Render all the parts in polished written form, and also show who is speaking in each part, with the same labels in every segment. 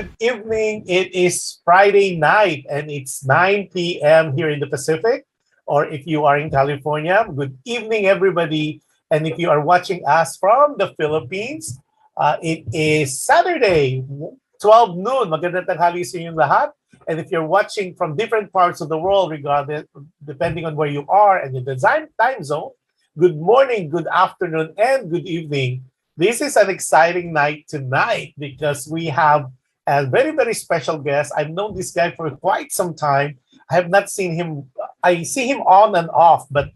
Speaker 1: good evening. It is Friday night and it's 9 p.m. here in the Pacific. Or if you are in California, good evening, everybody. And if you are watching us from the Philippines, it is Saturday, 12 noon. Magandang tanghali sa inyong lahat. And if you're watching from different parts of the world, regardless, depending on where you are and in the time zone, good morning, good afternoon, and good evening. This is an exciting night tonight because we have a very, very special guest. I've known this guy for quite some time. I have not seen him. I see him on and off, but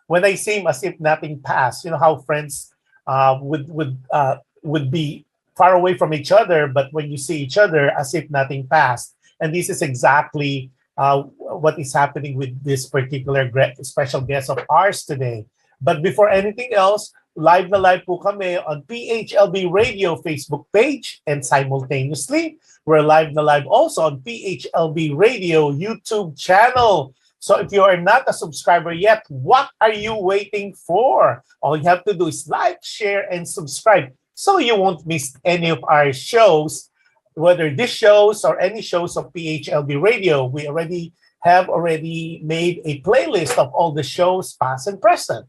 Speaker 1: when I see him, as if nothing passed. You know how friends would be far away from each other, but when you see each other, as if nothing passed. And this is exactly what is happening with this particular special guest of ours today. But before anything else, live na live po kami on PHLB Radio Facebook page, and simultaneously, we're live na live also on PHLB Radio YouTube channel. So if you are not a subscriber yet, what are you waiting for? All you have to do is like, share, and subscribe so you won't miss any of our shows, whether these shows or any shows of PHLB Radio. We have made a playlist of all the shows, past and present.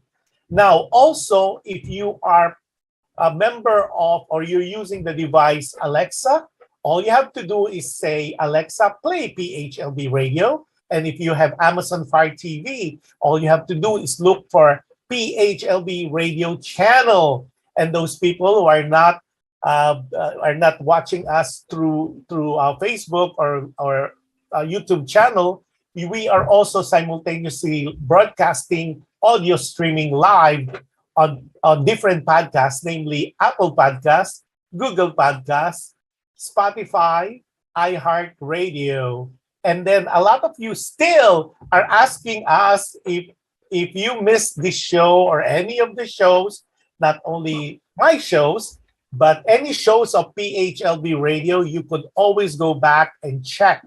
Speaker 1: Now, also, if you are a member of or you're using the device Alexa, all you have to do is say, Alexa, play PHLB Radio. And if you have Amazon Fire TV, all you have to do is look for PHLB Radio channel. And those people who are not watching us through Facebook or YouTube channel, we are also simultaneously broadcasting audio streaming live on different podcasts, namely Apple Podcasts, Google Podcasts, Spotify, iHeartRadio. And then a lot of you still are asking us if you missed this show or any of the shows, not only my shows, but any shows of PHLB Radio, you could always go back and check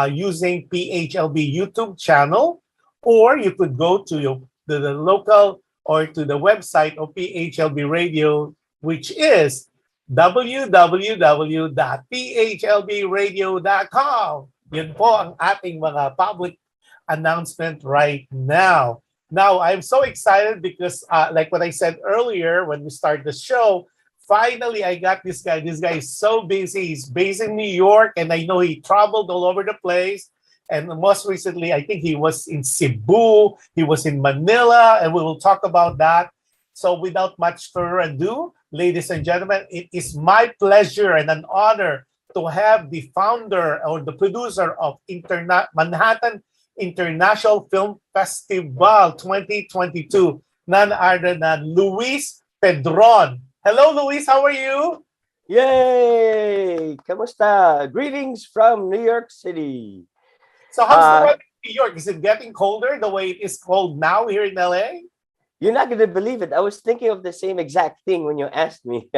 Speaker 1: using PHLB YouTube channel, or you could go to the local or to the website of PHLB Radio, which is www.phlbradio.com. Yun po ang ating mga public announcement right now. Now, I'm so excited because like what I said earlier when we started the show, finally I got this guy. This guy is so busy. He's based in New York, and I know he traveled all over the place. And most recently, I think he was in Cebu, he was in Manila, and we will talk about that. So without much further ado, ladies and gentlemen, it is my pleasure and an honor to have the founder or the producer of Manhattan International Film Festival 2022, none other than Luis Pedron. Hello, Luis. How are you?
Speaker 2: Yay! Kamusta? Greetings from New York City.
Speaker 1: So how's the weather in New York? Is it getting colder the way it is cold now here in LA?
Speaker 2: You're not going to believe it. I was thinking of the same exact thing when you asked me.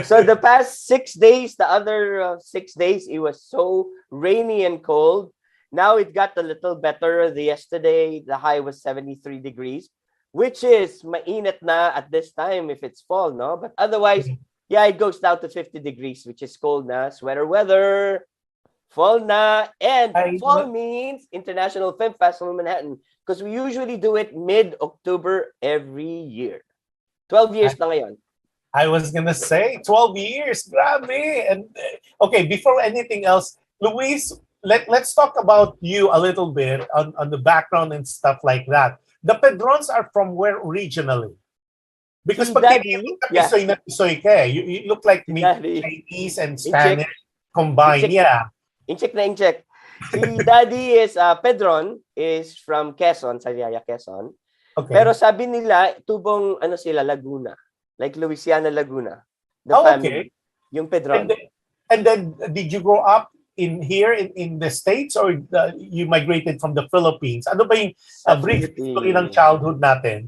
Speaker 2: So the past 6 days, the other 6 days, it was so rainy and cold. Now it got a little better. Yesterday, the high was 73 degrees, which is mainit na at this time if it's fall, no? But otherwise, yeah, it goes down to 50 degrees, which is cold na. Sweater weather, fall na. And fall means International Film Festival in Manhattan, because we usually do it mid-October every year. 12 years na ngayon.
Speaker 1: I was going to say 12 years. Grabe. And okay, before anything else, Luis, let's talk about you a little bit on the background and stuff like that. The Pedrons are from where originally? Because you look like Chinese and Spanish combined. Yeah.
Speaker 2: Incheck na incheck. Si Daddy is Pedron is from Quezon, Sariaya, Quezon. Okay. Pero sabi nila tubong sila Laguna, like Louisiana, Laguna. The family. Okay. Yung Pedron.
Speaker 1: And then did you grow up in the States, or you migrated from the Philippines? Ano ba yung brief history ng childhood natin?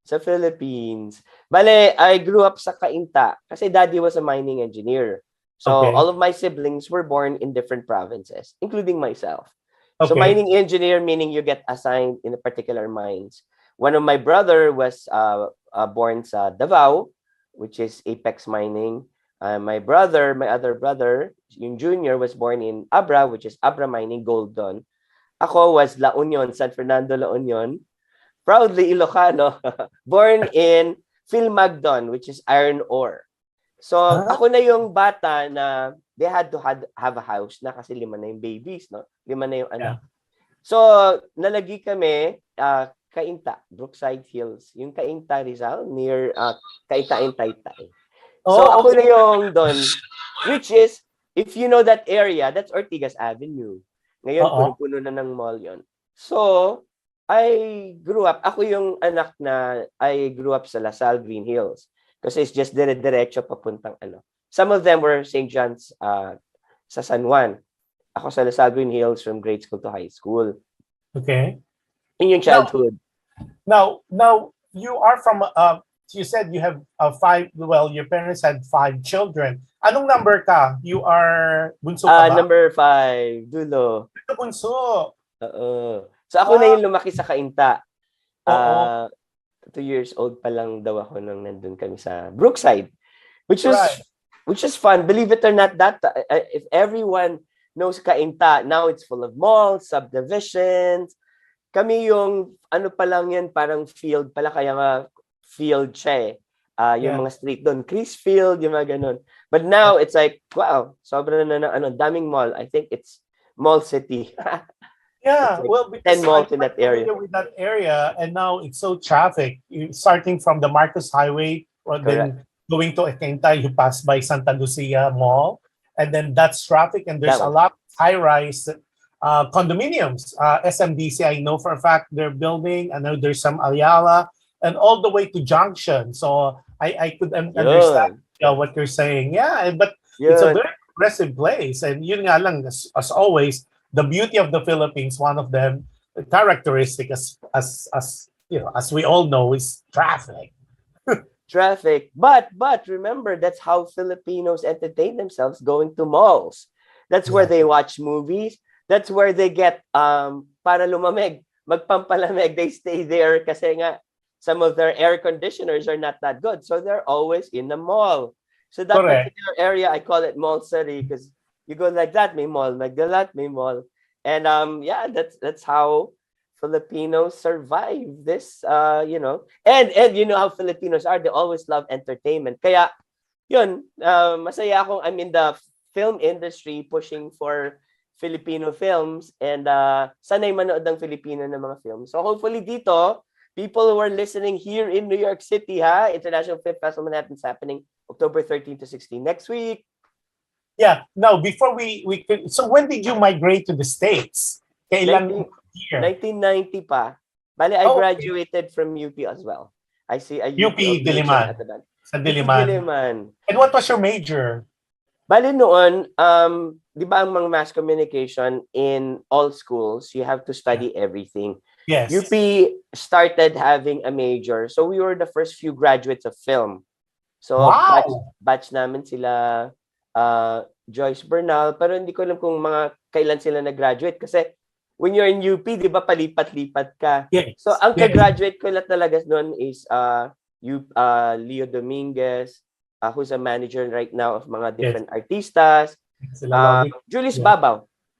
Speaker 2: Sa Philippines. Bale, I grew up sa Cainta kasi Daddy was a mining engineer. So all of my siblings were born in different provinces, including myself. Okay. So mining engineer, meaning you get assigned in a particular mines. One of my brother was born sa Davao, which is Apex Mining. My other brother, yung junior, was born in Abra, which is Abra Mining, Gold Dawn. Ako was La Union, San Fernando, La Union. Proudly Ilocano. Born in Philmagdon, which is iron ore. So,
Speaker 1: Ah,
Speaker 2: ako na yung bata na they had to have a house na kasi 5 na yung babies, no? 5 na yung
Speaker 1: yeah.
Speaker 2: anak. So, nalagi kami, Cainta, Brookside Hills. Yung Cainta, Rizal, near Cainta and Taytay. So,
Speaker 1: Oh,
Speaker 2: ako
Speaker 1: okay.
Speaker 2: na yung doon, which is, if you know that area, that's Ortigas Avenue. Ngayon,
Speaker 1: Oo.
Speaker 2: puno-puno na ng mall yon. So, I grew up, ako yung anak na I grew up sa Lasal, Green Hills. Kasi it's just dire-diretso papuntang ano. Some of them were St. John's sa San Juan. Ako sa Lasal, Green Hills from grade school to high school.
Speaker 1: Okay.
Speaker 2: In yung
Speaker 1: Now,
Speaker 2: childhood.
Speaker 1: now you are from you said you have five, well, your parents had 5 children. Anong number ka? You are bunso ka ba?
Speaker 2: Number 5, Dulo.
Speaker 1: Ito bunso.
Speaker 2: Oo. So ako na
Speaker 1: Wow.
Speaker 2: yung lumaki sa Cainta.
Speaker 1: Oo.
Speaker 2: 2 years old pa lang daw ako nung nandun kami sa Brookside, which
Speaker 1: Right.
Speaker 2: was fun. Believe it or not, that if everyone knows Cainta, now it's full of malls, subdivisions. Kami yung ano pa lang yan, parang field pala, kaya nga field siya eh. Yung
Speaker 1: Yeah.
Speaker 2: mga street doon, Chris Field, yung mga ganun. But now it's like, wow, sobrang na ano, daming mall. I think it's Mall City. It's
Speaker 1: Yeah,
Speaker 2: like
Speaker 1: well,
Speaker 2: 10
Speaker 1: because I'm
Speaker 2: malls in
Speaker 1: quite
Speaker 2: that area.
Speaker 1: familiar with that area, and now it's so traffic. Starting from the Marcos Highway, or
Speaker 2: Correct.
Speaker 1: then going to Ekenta, you pass by Santa Lucia Mall, and then that's traffic. And there's
Speaker 2: That
Speaker 1: a
Speaker 2: one.
Speaker 1: lot of high-rise condominiums. SMDC, I know for a fact they're building. I know there's some Ayala, and all the way to Junction. So I could understand
Speaker 2: Yun.
Speaker 1: what you're saying. Yeah, but it's a
Speaker 2: Yun.
Speaker 1: very progressive place, and yun nga lang, as always, the beauty of the Philippines, one of them characteristic, as you know, as we all know, is traffic.
Speaker 2: Traffic. But remember, that's how Filipinos entertain themselves, going to malls. That's where they
Speaker 1: Exactly.
Speaker 2: watch movies. That's where they get para lumamig, magpampalamig. They stay there kasi nga some of their air conditioners are not that good. So they're always in the mall. So that
Speaker 1: Correct.
Speaker 2: particular area, I call it Mall City because you go like that, may mall, like that, may mall. And yeah, that's how Filipinos survive this, and you know how Filipinos are, they always love entertainment. Kaya, yun, masaya akong I'm in the film industry pushing for Filipino films and sanay manood ng Filipino ng mga films. So hopefully dito, people who are listening here in New York City, International Film Festival Manhattan's happening October 13 to 16 next week.
Speaker 1: Yeah. Now, before we could, so when did you migrate to the States? Kailan
Speaker 2: 19,
Speaker 1: year?
Speaker 2: 1990 pa. Bale, I
Speaker 1: Oh, okay.
Speaker 2: graduated from UP as well. I see a
Speaker 1: UP
Speaker 2: UP affiliation
Speaker 1: Diliman.
Speaker 2: at the band.
Speaker 1: Sa
Speaker 2: UP
Speaker 1: Diliman.
Speaker 2: Diliman.
Speaker 1: And what was your major?
Speaker 2: Bale noon, di ba ang mga mass communication in all schools, you have to study everything.
Speaker 1: Yes.
Speaker 2: UP started having a major. So we were the first few graduates of film. So
Speaker 1: Wow.
Speaker 2: batch namin sila Joyce Bernal, pero hindi ko alam kung mga kailan sila nag-graduate kasi when you're in UP, di ba palipat-lipat ka.
Speaker 1: Yes.
Speaker 2: So ang
Speaker 1: Yes.
Speaker 2: ka-graduate ko lang talaga noon is Leo Dominguez, who's a manager right now of mga different artistas.
Speaker 1: Sila Logic.
Speaker 2: Julius
Speaker 1: Yeah.
Speaker 2: Babaw.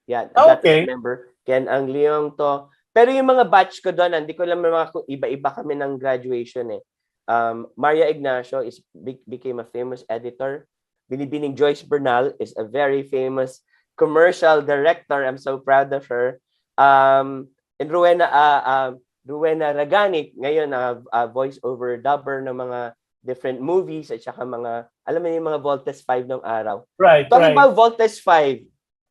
Speaker 2: Yeah,
Speaker 1: Oh,
Speaker 2: that
Speaker 1: okay.
Speaker 2: I remember. Ken Ang Leong to. Pero yung mga batch ko doon, hindi ko alam mga iba-iba kami ng graduation eh. Maria Ignacio became a famous editor. Binibining Joyce Bernal is a very famous commercial director. I'm so proud of her. And Rowena Ragani, ngayon voice-over dubber ng mga different movies at saka mga, alam mo yung mga Voltes 5 ng araw.
Speaker 1: Right,
Speaker 2: Talking
Speaker 1: right.
Speaker 2: about Voltes 5,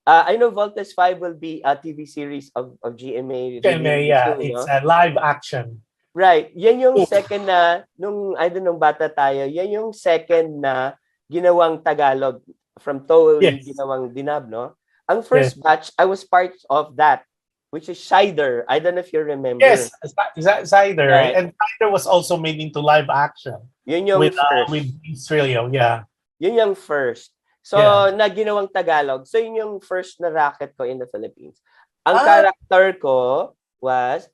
Speaker 2: I know Voltes 5 will be a TV series of GMA.
Speaker 1: GMA, yeah.
Speaker 2: Soon,
Speaker 1: It's
Speaker 2: no?
Speaker 1: a live action.
Speaker 2: Right. Yan yung second na, I don't know, bata tayo, yan yung second na ginawang Tagalog from totally
Speaker 1: Yes.
Speaker 2: ginawang dinab, no? Ang first batch, I was part of that, which is Shider. I don't know if you remember.
Speaker 1: Yes, Cider.
Speaker 2: Right.
Speaker 1: And Cider was also made into live action
Speaker 2: Yun yung
Speaker 1: with
Speaker 2: first.
Speaker 1: Australia, yeah.
Speaker 2: Yun yung first. So, na ginawang Tagalog. So, yun yung first na racket ko in the Philippines. Ang character ko was,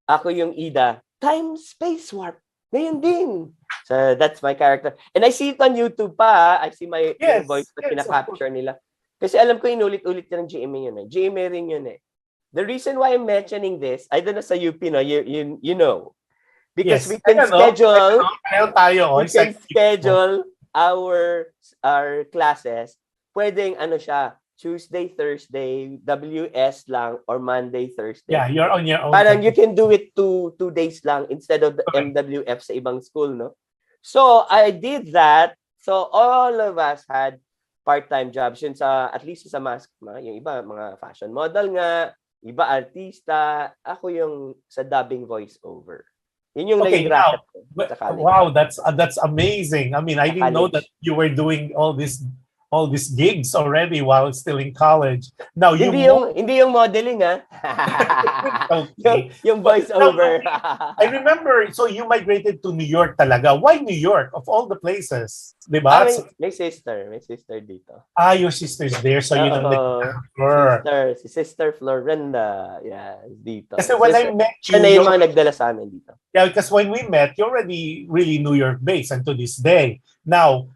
Speaker 2: ako yung Ida. Time Space Warp. Ngayon din. So that's my character. And I see it on YouTube pa. I see yung voice
Speaker 1: Yes,
Speaker 2: na
Speaker 1: yes, of course.
Speaker 2: kinakapture nila. Kasi alam ko inulit-ulit ka ng GMA yun eh. GMA rin yun eh. The reason why I'm mentioning this, I don't know sa UP, no? You know. Because
Speaker 1: Yes. Teka, no? Pareho tayo,
Speaker 2: we can schedule our classes. Pwedeng ano siya, Tuesday, Thursday, WS lang, or Monday, Thursday.
Speaker 1: Yeah, you're on your own.
Speaker 2: Parang you can do it two days lang instead of the MWF sa ibang school, no? So, I did that. So, all of us had part-time jobs. Yun at least sa mask, yung iba, mga fashion model nga, iba artista. Ako yung sa dubbing voice-over. Yun yung naging racket ko sa college.
Speaker 1: Wow, that's amazing. I mean, I didn't know that you were doing all these gigs already while still in college. Now
Speaker 2: hindi yung modeling
Speaker 1: okay.
Speaker 2: yung voice over.
Speaker 1: I remember, so you migrated to New York talaga. Why New York of all the places? Diba?
Speaker 2: May sister dito.
Speaker 1: Your sister's there, so you know
Speaker 2: si Sister Florenda. Yeah, dito.
Speaker 1: Kasi when I met you,
Speaker 2: siya na yung mga nagdala sa amin dito.
Speaker 1: Yeah, because when we met, you're already really New York based, and to this day. Now,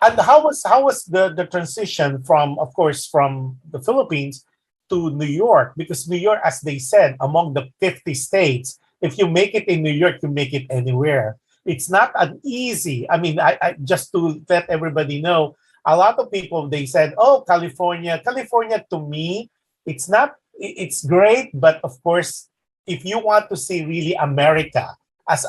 Speaker 1: and how was the transition from the Philippines to New York? Because New York, as they said, among the 50 states, if you make it in New York, you make it anywhere. It's not an easy. I mean, I just to let everybody know, a lot of people, they said, "Oh, California." California, to me, it's not. It's great, but of course, if you want to see really America, as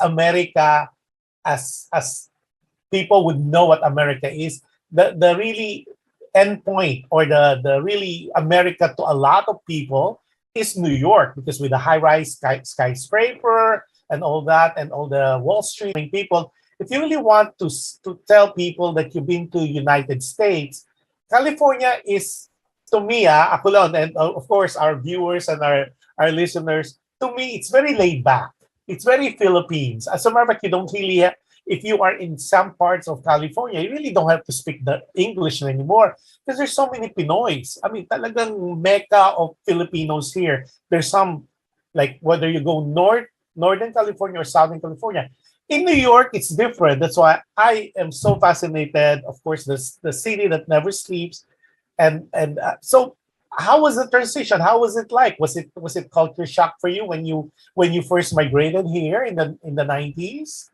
Speaker 1: people would know what America is, the really end point, or the really America to a lot of people, is New York, because with the high-rise skyscraper and all that, and all the Wall Street people. If you really want to tell people that you've been to United States, California is, to me, ako lang, and of course our viewers and our listeners, to me, it's very laid back. It's very Philippines. As a matter of fact, you don't really if you are in some parts of California, you really don't have to speak the English anymore, because there's so many Pinoys. I mean, talagang mecca of Filipinos here. There's some, like, whether you go Northern California or Southern California. In New York, it's different. That's why I am so fascinated. Of course, the city that never sleeps, and so. How was the transition? How was it like? Was it culture shock for you when you first migrated here in the 90s?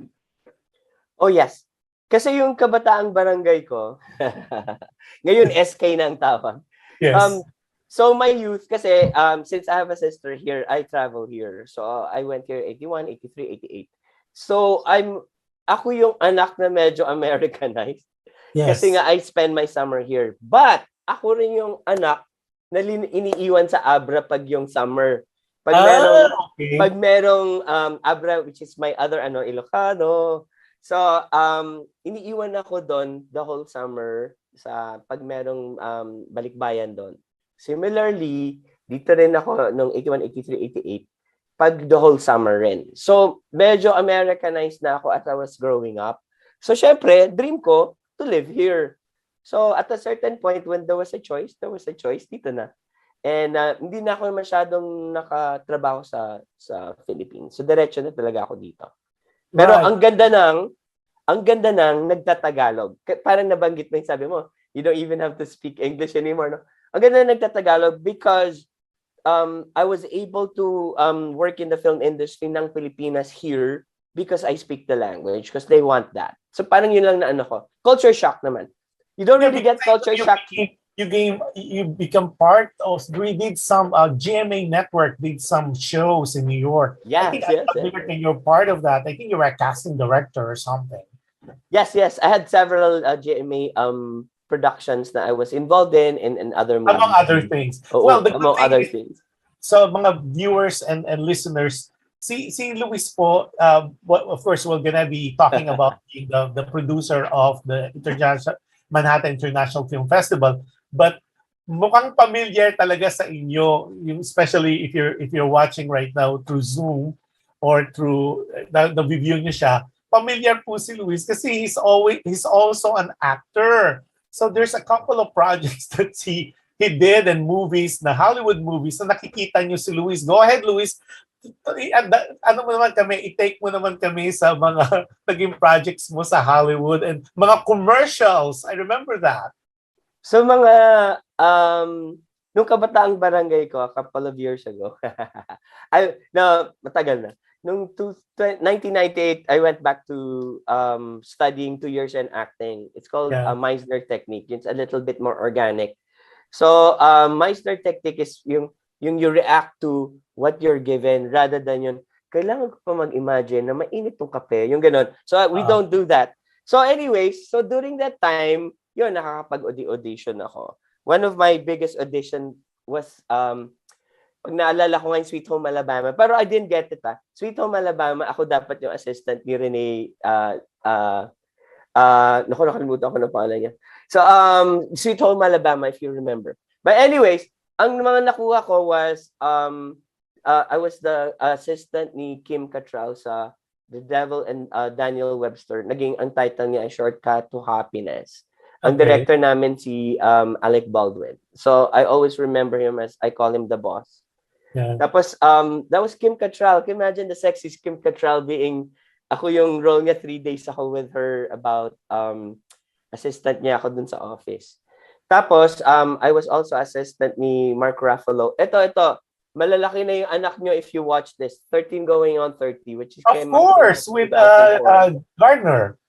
Speaker 2: Oh yes. Kasi yung kabataang barangay ko, ngayon SK na ang tawag.
Speaker 1: Yes.
Speaker 2: So my youth, kasi since I have a sister here, I travel here. So I went here 81, 83, 88. So ako yung anak na medyo Americanized.
Speaker 1: Yes.
Speaker 2: Kasi nga I spend my summer here. But ako rin yung anak na iniiwan sa Abra pag yung summer. Pag merong Abra, which is my other Ilocano. So iniiwan ako doon the whole summer sa pag merong balikbayan doon. Similarly, dito rin ako nung 81, 83, 88 pag the whole summer rin. So medyo Americanized na ako as I was growing up. So syempre, dream ko to live here. So at a certain point, when there was a choice dito na. And hindi na ako masyadong nakatrabaho sa Philippines. So diretso na talaga ako dito. Pero
Speaker 1: Right.
Speaker 2: ang ganda ng nagtatagalog. Parang nabanggit mo yung sabi mo, you don't even have to speak English anymore. No? Ang ganda ng nagtatagalog because I was able to work in the film industry ng Pilipinas here because I speak the language, because they want that. So parang yun lang na ko. Culture shock naman. You don't really get culture shock.
Speaker 1: You become part of. We did some GMA network did some shows in New York.
Speaker 2: Yes.
Speaker 1: You're part of that. I think you were a casting director or something.
Speaker 2: Yes. I had several GMA productions that I was involved in and other movies.
Speaker 1: Among other things.
Speaker 2: Among other things.
Speaker 1: So mga viewers and listeners, si Luis po, of course, we're gonna be talking about the producer of the Manhattan International Film Festival, but mukhang familiar talaga sa inyo, especially if you're watching right now through Zoom or through the video niyo siya. Familiar po si Luis kasi he's also an actor. So there's a couple of projects that he did, and movies, na Hollywood movies, na nakikita niyo si Luis. Go ahead, Luis. ano mo naman kami, i-take mo naman kami sa mga naging projects mo sa Hollywood and mga commercials. I remember that.
Speaker 2: So mga nung kabataang barangay ko a couple of years ago. Matagal na. Nung 1998, I went back to studying 2 years in acting. It's called
Speaker 1: Yeah.
Speaker 2: Meisner technique. It's a little bit more organic. So Meisner technique is yung you react to what you're given rather than yung kailangan ko pa mag-imagine na mainit tong kape, yung ganun. So we don't do that. So anyways, so during that time, yun, nakakapag-audition ako. One of my biggest audition was pag naalala ko ngayon, Sweet Home Alabama. Pero I didn't get it, Sweet Home Alabama, ako dapat yung assistant ni Renee, nakalimutan ko ng pangalan niya. So, Sweet Home Alabama, if you remember. But anyways, ang mga nakuha ko was, I was the assistant ni Kim Cattrall sa The Devil and Daniel Webster. Naging ang title niya ay Shortcut to Happiness. Ang director namin si Alec Baldwin. So, I always remember him as, I call him the boss.
Speaker 1: Yeah.
Speaker 2: Tapos, that was Kim Cattrall. Can you imagine the sexy Kim Cattrall being, ako yung role niya, 3 days ako with her about assistant niya ako dun sa office. Tapos, I was also assistant ni Mark Ruffalo. Ito, malalaki na yung anak nyo if you watch this. 13 going on 30, which is...
Speaker 1: Of course, with Gardner.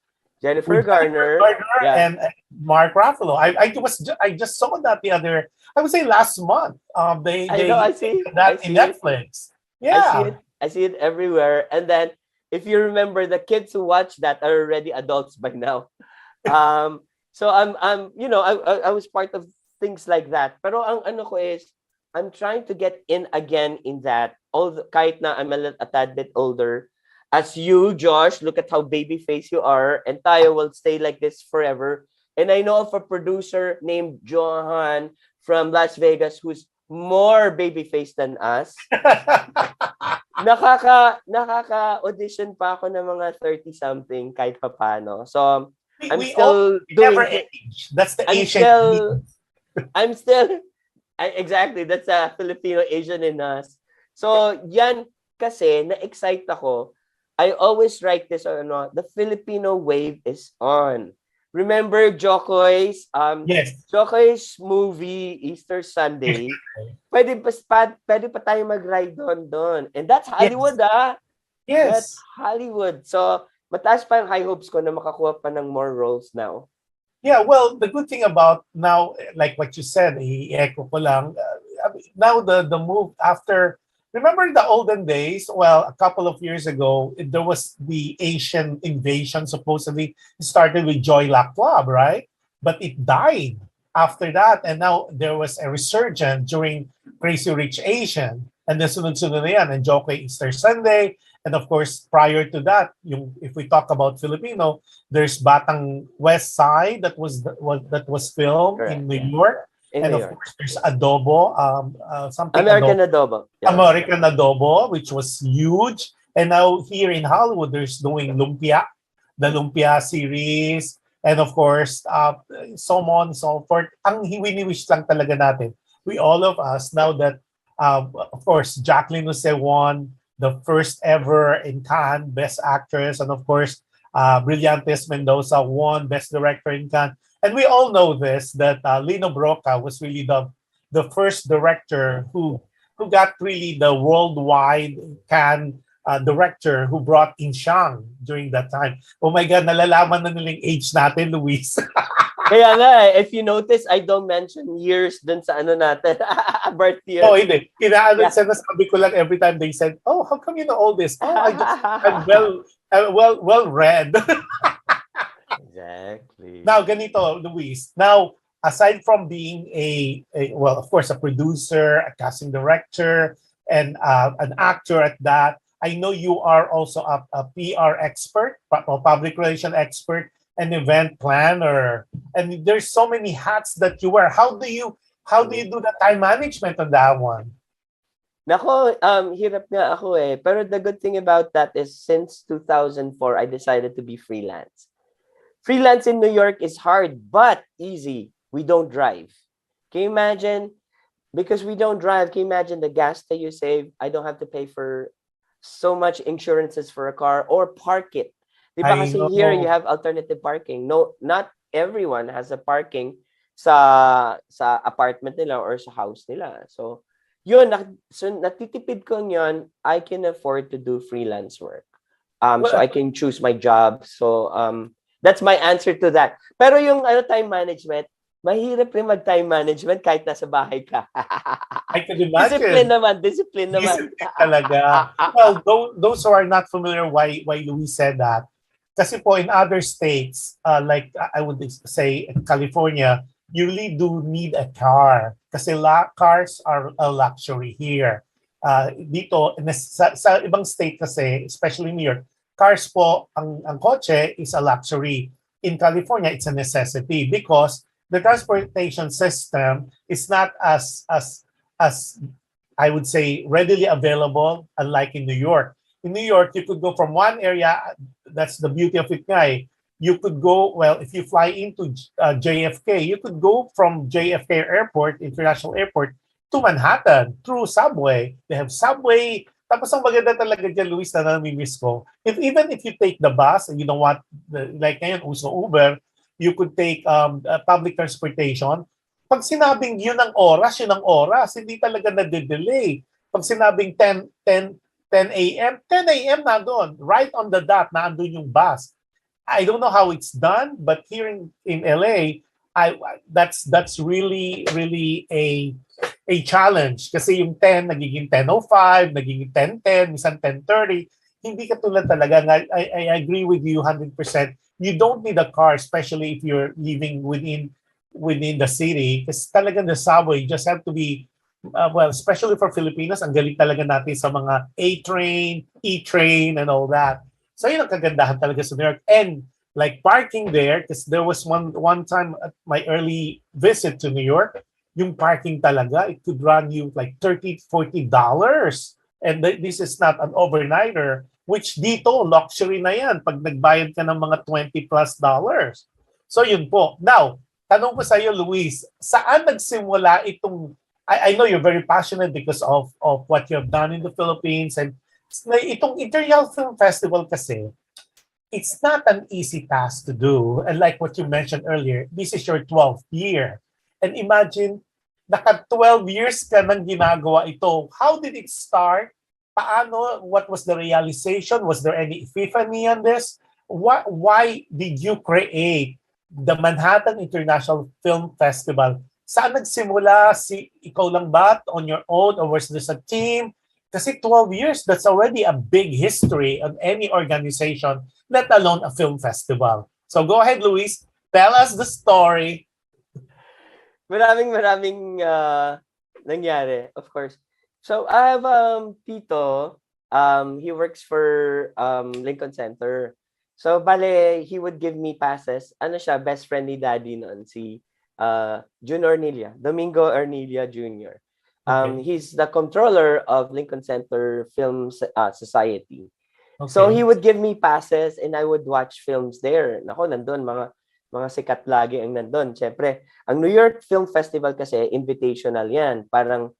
Speaker 2: Jennifer Garner
Speaker 1: yeah. and Mark Ruffalo. I just saw that I would say last month. I see that in Netflix. Yeah,
Speaker 2: I see it everywhere. And then if you remember, the kids who watch that are already adults by now. So I'm you know I was part of things like that. Pero ang ano ko is I'm trying to get in again in that. Kahit na I'm a tad bit older. As you, Josh, look at how baby face you are, and tayo will stay like this forever. And I know of a producer named Johan from Las Vegas who's more baby face than us. Nakaka-audition pa ako ng mga 30-something kahit papano. So, I'm still doing
Speaker 1: it. That's the Asian.
Speaker 2: Exactly, that's a Filipino Asian in us. So, yan kasi, na-excite ako. I always write this the Filipino wave is on. Remember Jokoy's Jokoy's movie Easter Sunday? pwede pa tayo mag-ride doon. And that's Hollywood,
Speaker 1: Yes.
Speaker 2: That's Hollywood. So, mataas pa yung high hopes ko na makakuha pa ng more roles now.
Speaker 1: Yeah, well, the good thing about now, like what you said, i-echo ko lang, now the move after. Remember the olden days? Well, a couple of years ago, there was the Asian invasion. Supposedly, it started with Joy Luck Club, right? But it died after that. And now there was a resurgence during Crazy Rich Asian. And then sunod-sunod na yan. And Joke Easter Sunday. And of course, prior to that, if we talk about Filipino, there's Batang West Side that was filmed in New York. And of course, there's Adobo,
Speaker 2: American Adobo.
Speaker 1: Yeah. American Adobo, which was huge. And now here in Hollywood, there's doing Lumpia, the Lumpia series. And of course, so on and so forth. Ang wini-wish lang talaga natin, all of us, now that, of course, Jacqueline Jose won the first ever in Cannes, Best Actress. And of course, Brillantes Mendoza won Best Director in Cannes. And we all know this, that Lino Broca was really the first director who got really the worldwide Cannes director who brought in Shang during that time. Oh my God, nalalaman na nilang age natin, Luis.
Speaker 2: Kaya nga, if you notice, I don't mention years dun sa natin, birth year.
Speaker 1: Oh, hindi. Sinasabi ko lang every time they said, oh, how come you know all this? Oh, I'm well read.
Speaker 2: Exactly.
Speaker 1: Now, ganito, Luis. Now, aside from being well, of course, a producer, a casting director, and an actor at that, I know you are also a PR expert, or public relation expert, an event planner, and there's so many hats that you wear. How do you do the time management on that one?
Speaker 2: Nako, hirap nga ako eh. Pero the good thing about that is since 2004, I decided to be freelance. Freelance in New York is hard, but easy. We don't drive. Can you imagine? Because we don't drive, can you imagine the gas that you save? I don't have to pay for so much insurances for a car or park it. Di ba
Speaker 1: I
Speaker 2: kasi here you
Speaker 1: know.
Speaker 2: have alternative parking. No, not everyone has a parking sa apartment nila or sa house nila. So, yun, so natitipid ko yun, I can afford to do freelance work. So
Speaker 1: Well,
Speaker 2: I can choose my job. So, that's my answer to that. Pero yung time management, mahirap rin mag-time management kahit nasa bahay ka.
Speaker 1: I can
Speaker 2: Discipline
Speaker 1: imagine.
Speaker 2: naman, discipline naman.
Speaker 1: Discipline talaga. Well, those who are not familiar why Louis said that, kasi po in other states, like I would say in California, you really do need a car kasi cars are a luxury here. Dito, sa ibang state kasi, especially New York, cars po, ang kotse is a luxury. In California, it's a necessity because the transportation system is not as I would say readily available, unlike in New York. In New York, you could go from one area. That's the beauty of it, guy. You could go, well, if you fly into JFK, you could go from JFK Airport, International Airport, to Manhattan through subway. They have subway. Tapos ang maganda talaga dyan, Luis, na nami-miss ko, even if you take the bus and you don't want, like ngayon, uso Uber, you could take public transportation. Pag sinabing yun ang oras, yun ang oras. Hindi talaga na-delay. Pag sinabing 10 a.m., 10 a.m. na doon. Right on the dot, na andun yung bus. I don't know how it's done, but here in LA, that's really really a challenge kasi yung 10 nagiging 10:05, nagiging 10:10, minsan 10:30. Hindi katulad talaga. I agree with you 100%. You don't need a car, especially if you're living within the city. Kasi talagang the subway, you just have to be, well, especially for Filipinos, ang galing talaga natin sa mga A-train, E-train, and all that. So yun ang kagandahan talaga sa New York. And like parking there, because there was one time at my early visit to New York, yung parking talaga, it could run you like $30-40. And this is not an overnighter, which dito, luxury na yan pag nagbayad ka ng mga $20+. So yun po. Now, tanong ko sa iyo, Luis, saan nagsimula itong, I know you're very passionate because of what you have done in the Philippines, and itong International Film Festival kasi, it's not an easy task to do. And like what you mentioned earlier, this is your 12th year. And imagine, naka 12 years ka nang ginagawa ito. How did it start? Paano? What was the realization? Was there any epiphany on this? Why did you create the Manhattan International Film Festival? Saan nagsimula? Ikaw lang ba on your own, or was this a team? Kasi 12 years, that's already a big history on any organization, let alone a film festival. So go ahead, Luis. Tell us the story.
Speaker 2: Maraming nangyari, of course. So I have Tito. He works for Lincoln Center. So bale, he would give me passes. Ano siya, best friend ni Daddy noon, si Jun Ornelia, Domingo Ornelia Jr.
Speaker 1: Okay.
Speaker 2: He's the controller of Lincoln Center Film Society. So
Speaker 1: Okay.
Speaker 2: he would give me passes and I would watch films there. Nako, nandun mga sikat lagi ang nandun. Siyempre, ang New York Film Festival kasi invitational 'yan. Parang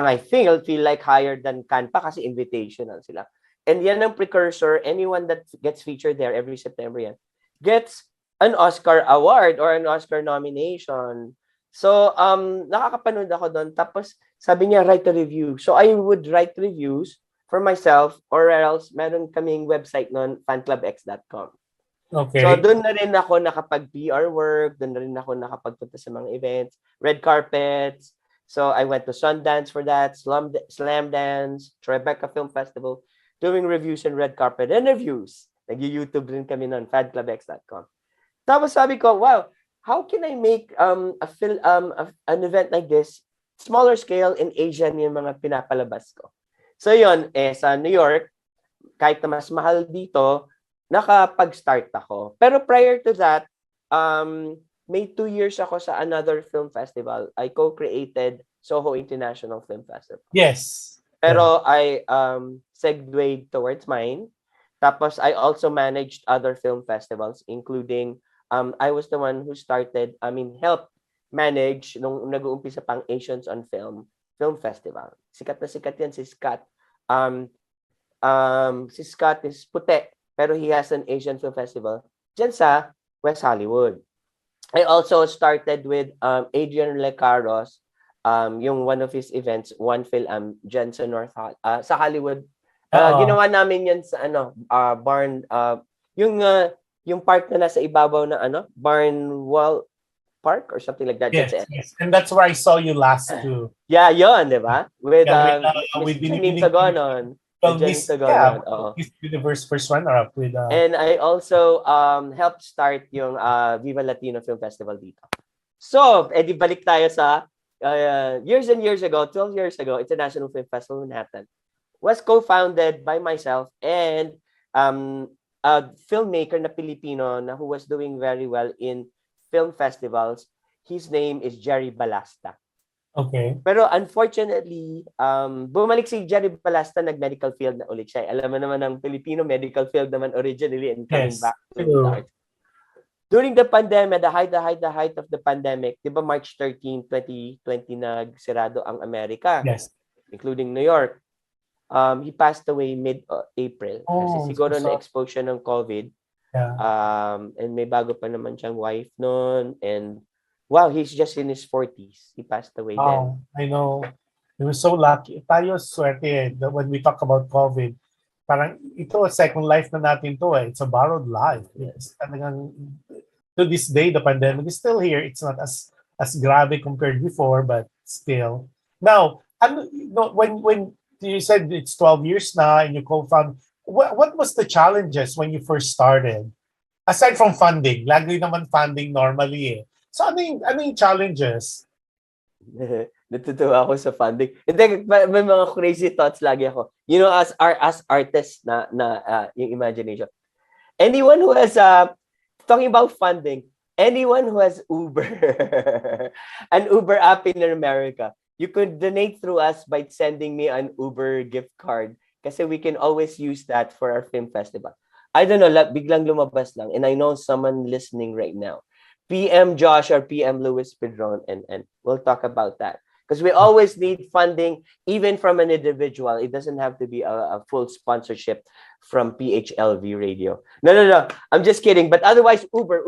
Speaker 2: I feel like higher than Cannes pa kasi invitational sila. And yan ang precursor. Anyone that gets featured there every September yan gets an Oscar award or an Oscar nomination. So, nakakapanood ako doon. Tapos, sabi niya, write a review. So, I would write reviews for myself or else meron kaming website noon, fanclubx.com. So,
Speaker 1: Okay.
Speaker 2: doon na rin ako nakapag-PR work. Doon na rin ako nakapagpunta sa mga events, red carpets. So, I went to Sundance for that, Slam Dance, Tribeca Film Festival, doing reviews and red carpet interviews. Nag-YouTube rin kami noon, fanclubx.com. Tapos sabi ko, wow, how can I make an event like this, smaller scale in Asia yung mga pinapalabas ko. So yun, sa New York, kahit na mas mahal dito, nakapag-start ako. Pero prior to that, may 2 years ako sa another film festival. I co-created Soho International Film Festival.
Speaker 1: Yes.
Speaker 2: Pero I segued towards mine. Tapos I also managed other film festivals, including I was the one who helped manage nung nag-uumpisa pang Asians on Film Festival. Sikat na sikat yan si Scott. Si Scott is puti, pero he has an Asian Film Festival dyan sa West Hollywood. I also started with Adrian Lecaros, yung one of his events, One Film dyan sa sa Hollywood. Ginawa namin yan sa barn, yung park na nasa ibabaw na Barnwell Park or something like that.
Speaker 1: Yes, yes. And that's where I saw you last too.
Speaker 2: Yeah, yon, di ba? With
Speaker 1: with
Speaker 2: Janine Tagonon.
Speaker 1: Miss Universe first runner-up with
Speaker 2: and I also helped start yung Viva Latino Film Festival dito. So, edi balik tayo sa years and years ago, 12 years ago, International Film Festival Manhattan was co-founded by myself and a filmmaker na Pilipino na who was doing very well in film festivals. His name is Jerry Balasta.
Speaker 1: Okay.
Speaker 2: Pero unfortunately, bumalik si Jerry Balasta, nag-medical field na ulit siya. Alam mo naman ang Filipino medical field naman originally and coming back to the art. During the pandemic, the height of the pandemic, di ba March 13, 2020 nagsirado ang Amerika, including New York. He passed away mid-April kasi siguro na-expose siya ng COVID. And may bago pa naman siyang wife noon and wow, he's just in his 40s. He passed away then.
Speaker 1: I know. We were so lucky. Tayo swerte when we talk about COVID. Parang ito, second life na natin to eh. It's a borrowed life. It's talagang, to this day, the pandemic is still here. It's not as grabe compared before, but still. Now, when you said it's 12 years na and you co-found, what was the challenges when you first started? Aside from funding, lagi naman funding normally eh. So ano yung challenges?
Speaker 2: Natutuwa ako sa funding. Hindi, may mga crazy thoughts lagi ako. You know, as artists na yung imagination. Anyone who has, talking about funding, anyone who has Uber, an Uber app in America, you could donate through us by sending me an Uber gift card kasi we can always use that for our film festival. I don't know, biglang lumabas lang and I know someone listening right now. PM Josh or PM Luis Pedron and we'll talk about that. Because we always need funding, even from an individual. It doesn't have to be a full sponsorship from PHLV Radio. No. I'm just kidding. But otherwise, Uber.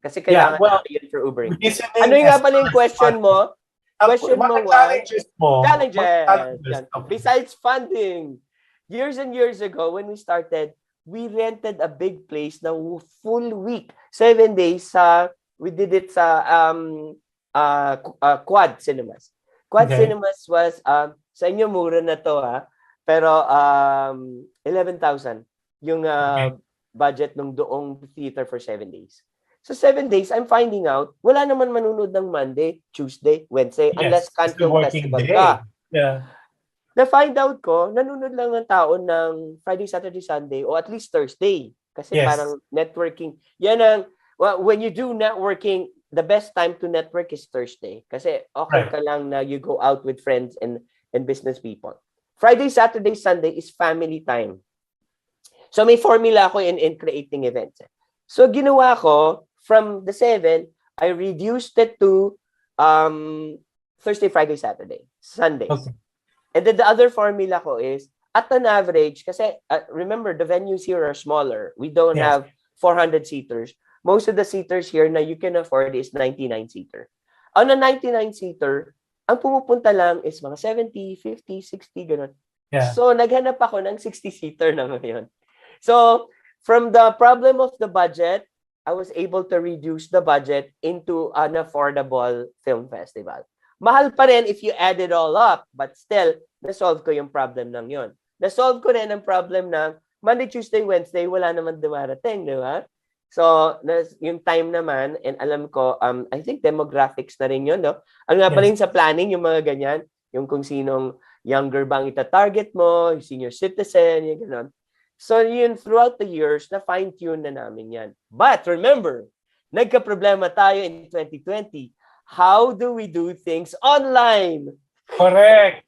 Speaker 2: Kasi kailangan yun for Ubering. Ano yung nga pala yung question mo? Question mo,
Speaker 1: challenges mo?
Speaker 2: Challenges. Besides funding, years and years ago, when we started, we rented a big place na full week, 7 days we did it sa Quad Cinemas. Quad Cinemas was sa inyo mura na to pero 11,000 yung budget ng doong theater for 7 days. So 7 days, I'm finding out wala naman manunod ng Monday, Tuesday, Wednesday unless Canton Festival ka.
Speaker 1: Yeah.
Speaker 2: Na-find out ko, nanonood lang ng tao ng Friday, Saturday, Sunday, o at least Thursday. Kasi parang networking. Yan ang, when you do networking, the best time to network is Thursday. Kasi okay ka lang na you go out with friends and business people. Friday, Saturday, Sunday is family time. So may formula ako in creating events. So ginawa ko, from the 7, I reduced it to Thursday, Friday, Saturday, Sundays.
Speaker 1: Okay.
Speaker 2: And then the other formula ko is, at an average, kasi remember, the venues here are smaller. We don't have 400 seaters. Most of the seaters here na you can afford is 99-seater. On a 99-seater, ang pumupunta lang is mga 70, 50, 60, gano'n.
Speaker 1: Yeah.
Speaker 2: So, naghanap ako ng 60-seater na ngayon. So, from the problem of the budget, I was able to reduce the budget into an affordable film festival. Mahal pa rin if you add it all up, but still, na-solve ko yung problem ng yon. Na-solve ko rin ang problem ng Monday, Tuesday, Wednesday, wala naman dumarating, di ba? So, yung time naman, and alam ko, I think demographics na rin yun, no? Ang nga pala yung sa planning, yung mga ganyan, yung kung sinong younger bang ita-target mo, yung senior citizen, yung gano'n. So, yun, throughout the years, na-fine-tune na namin yan. But, remember, nagka-problema tayo in 2020. How do we do things online?
Speaker 1: Correct.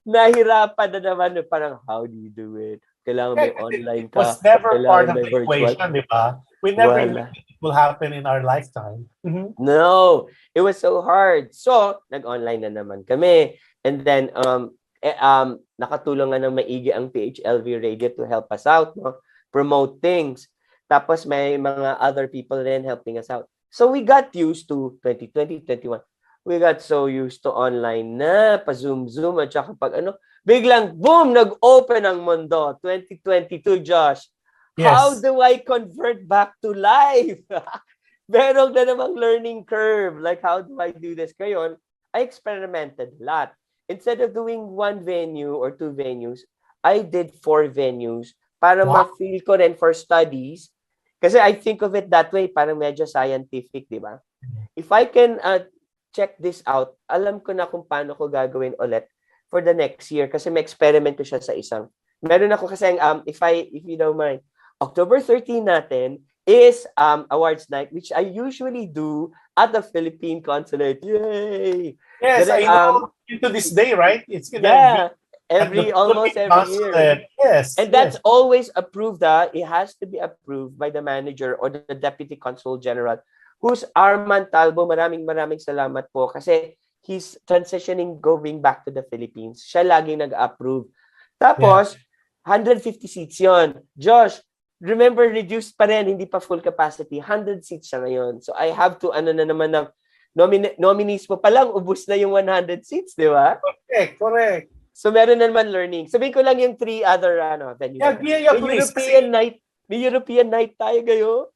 Speaker 2: Nahirapan na naman. Parang, how do you do it? Kailangan may online ka.
Speaker 1: It was never part of the equation, di ba? We never knew it will happen in our lifetime. Mm-hmm.
Speaker 2: No. It was so hard. So, nag-online na naman kami. And then, nakatulong nga ng maigi ang PHLV Radio to help us out, no? Promote things. Tapos may mga other people then helping us out. So we got used to 2020, 21. We got so used to online na, pa-Zoom, at saka pag biglang, boom, nag-open ang mundo. 2022, Josh. How do I convert back to live? Meron na namang learning curve. Like, how do I do this? Ngayon, I experimented a lot. Instead of doing one venue or two venues, I did 4 venues para ma-feel ko rin for studies. Kasi I think of it that way, parang medyo scientific, di ba? If I can check this out, alam ko na kung paano ko gagawin ulit for the next year kasi may experiment ko siya sa isang. Meron ako kasi, if you don't mind, October 13 natin is awards night, which I usually do at the Philippine Consulate. Yay!
Speaker 1: Yes,
Speaker 2: then,
Speaker 1: I know to this day, right? It's gonna be
Speaker 2: almost every year.
Speaker 1: Yes.
Speaker 2: And that's always approved. It has to be approved by the manager or the Deputy Consul General, who's Arman Talbo. Maraming salamat po kasi he's transitioning, going back to the Philippines. Siya laging nag-approve. Tapos, 150 seats yon. Josh, remember, reduced pa rin, hindi pa full capacity. 100 seats siya ngayon. So I have to, na naman ng nominees mo pa lang, ubus na yung 100 seats, di ba?
Speaker 1: Correct.
Speaker 2: So meron na naman learning. Sabihin ko lang yung 3 other venues. May European night tayo ngayon.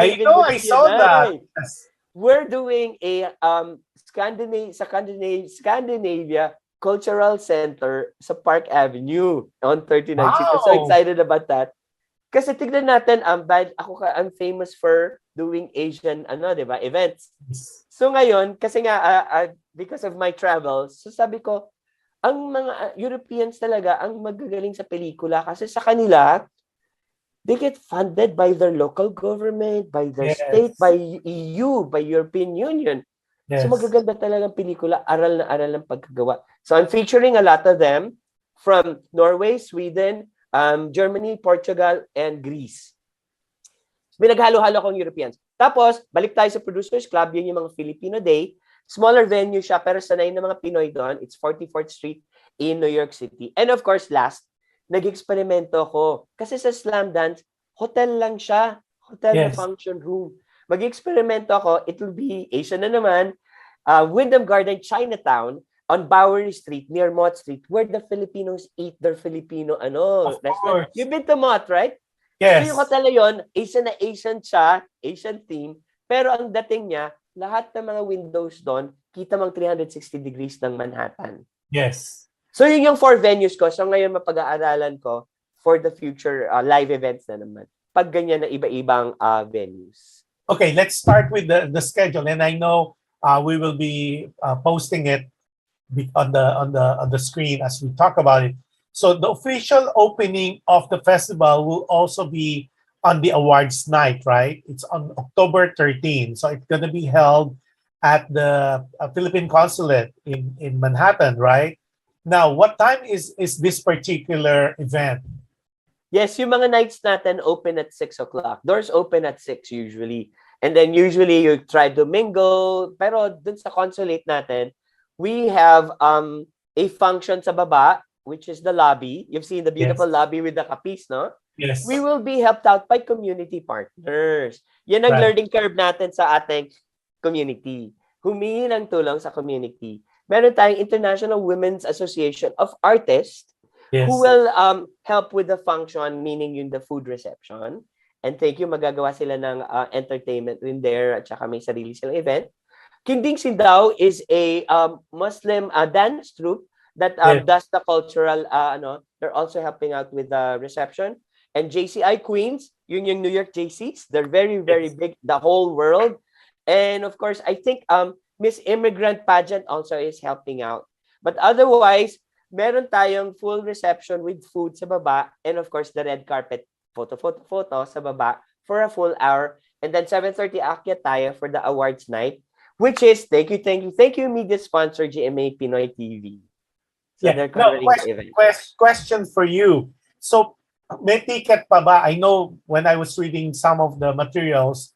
Speaker 1: I saw that. Yes.
Speaker 2: We're doing a Scandinavia Cultural Center sa Park Avenue on 39th Street. I'm so excited about that. Kasi tignan natin, I'm famous for doing Asian diba, events. So ngayon, kasi nga because of my travels, so sabi ko, ang mga Europeans talaga ang magagaling sa pelikula kasi sa kanila, they get funded by their local government, by their state, by EU, by European Union. So magaganda talagang pelikula, aral na aral ng pagkagawa. So I'm featuring a lot of them from Norway, Sweden, Germany, Portugal, and Greece. Binaghalo-halo akong Europeans. Tapos, balik tayo sa Producers Club, yun yung mga Filipino Day. Smaller venue siya, pero sanay na mga Pinoy doon. It's 44th Street in New York City. And of course, last, nag-eksperimento ako. Kasi sa Slam Dance, hotel lang siya. Hotel na function room. Mag-eksperimento ako, it will be Asian na naman, Wyndham Garden, Chinatown, on Bowery Street, near Mott Street, where the Filipinos eat their Filipino restaurant. You've been to Mott, right?
Speaker 1: Yes.
Speaker 2: So yung hotel na yun, Asian siya, Asian theme, pero ang dating niya, lahat ng mga windows doon, kita mang 360 degrees ng Manhattan.
Speaker 1: Yes.
Speaker 2: So yun yung 4 venues ko. So ngayon mapag-aaralan ko for the future live events na naman. Pag ganyan na iba-ibang venues.
Speaker 1: Okay, let's start with the schedule. And I know we will be posting it on the screen as we talk about it. So the official opening of the festival will also be on the awards night, right? It's on October 13. So it's going to be held at the Philippine Consulate in Manhattan, right? Now, what time is this particular event?
Speaker 2: Yes, yung mga nights natin open at 6 o'clock. Doors open at 6 usually. And then usually you try to mingle. Pero dun sa consulate natin, we have a function sa baba, which is the lobby. You've seen the beautiful lobby with the kapis, no?
Speaker 1: Yes.
Speaker 2: We will be helped out by community partners. Yan ang learning curve natin sa ating community. Humingi ng tulong sa community. Meron tayong International Women's Association of Artists who will help with the function, meaning yung the food reception. And thank you, magagawa sila ng entertainment in there at saka may sarili silang event. Kinding Sindaw is a Muslim dance troupe that does the cultural, they're also helping out with the reception. And JCI Queens, yun yung New York JCs, they're very, very big, the whole world. And of course, I think Miss Immigrant Pageant also is helping out. But otherwise, meron tayong full reception with food sa baba. And of course, the red carpet photo sa baba for a full hour. And then 7:30 akyat tayo for the awards night, which is, thank you, media sponsor GMA Pinoy TV. So they're covering the event.
Speaker 1: Question for you. So, may ticket pa ba? I know when I was reading some of the materials,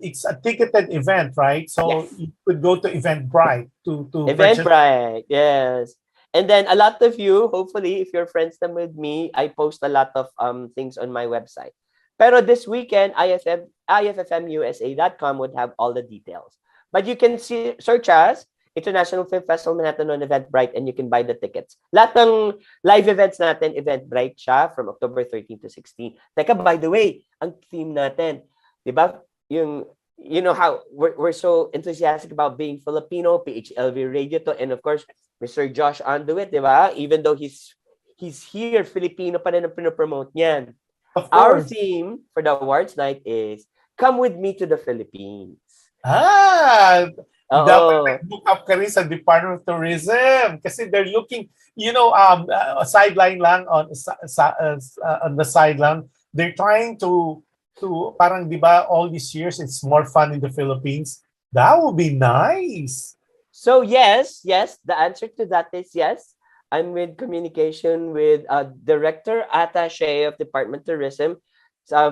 Speaker 1: it's a ticketed event, right? So you could go to Eventbrite to
Speaker 2: Eventbrite, yes. And then a lot of you, hopefully, if you're friends them with me, I post a lot of things on my website. Pero this weekend, IFFMUSA.com would have all the details. But you can search us, International Film Festival Manhattan on Eventbrite, and you can buy the tickets. Lahat ng live events natin, Eventbrite siya from October 13 to 16. Teka, by the way, ang theme natin, di ba? You know how we're so enthusiastic about being Filipino, PHLV Radio to, and of course, Mr. Jush Andowitt, di ba? Even though he's here, Filipino pa rin ang pinopromote niyan. Our theme for the awards night is Come With Me to the Philippines.
Speaker 1: Dapat book up ka rin sa Department of Tourism kasi they're looking, a sideline lang on the sideline. They're trying to parang, di ba, all these years it's more fun in the Philippines. That would be nice.
Speaker 2: So yes, the answer to that is yes. I'm with communication with Director Attaché of Department of Tourism,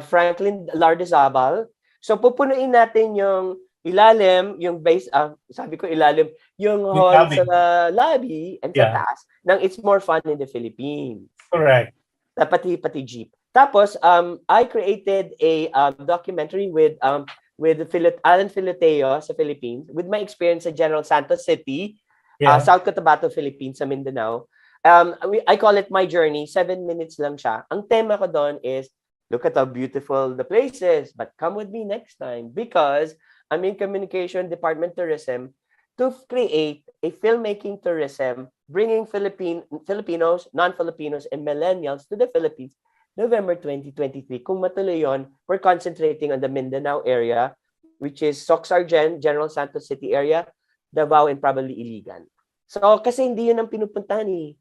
Speaker 2: Franklin Lardizabal. So pupunuin natin yung ilalim, yung base, sabi ko ilalim, yung hall sa lobby and sa taas ng It's More Fun in the Philippines.
Speaker 1: Correct.
Speaker 2: Pati jeep. Tapos, I created a documentary with Alan Filoteo sa Philippines with my experience sa General Santos City, South Cotabato, Philippines, sa Mindanao. I call it My Journey. 7 minutes lang siya. Ang tema ko doon is, look at how beautiful the place is, but come with me next time because I'm in Communication Department Tourism to create a filmmaking tourism, bringing Filipinos, non-Filipinos, and millennials to the Philippines, November 2023. Kung matuloy yun, we're concentrating on the Mindanao area, which is Soxargen, General Santos City area, Davao, and probably Iligan. So, kasi hindi yun ang pinupuntahan eh.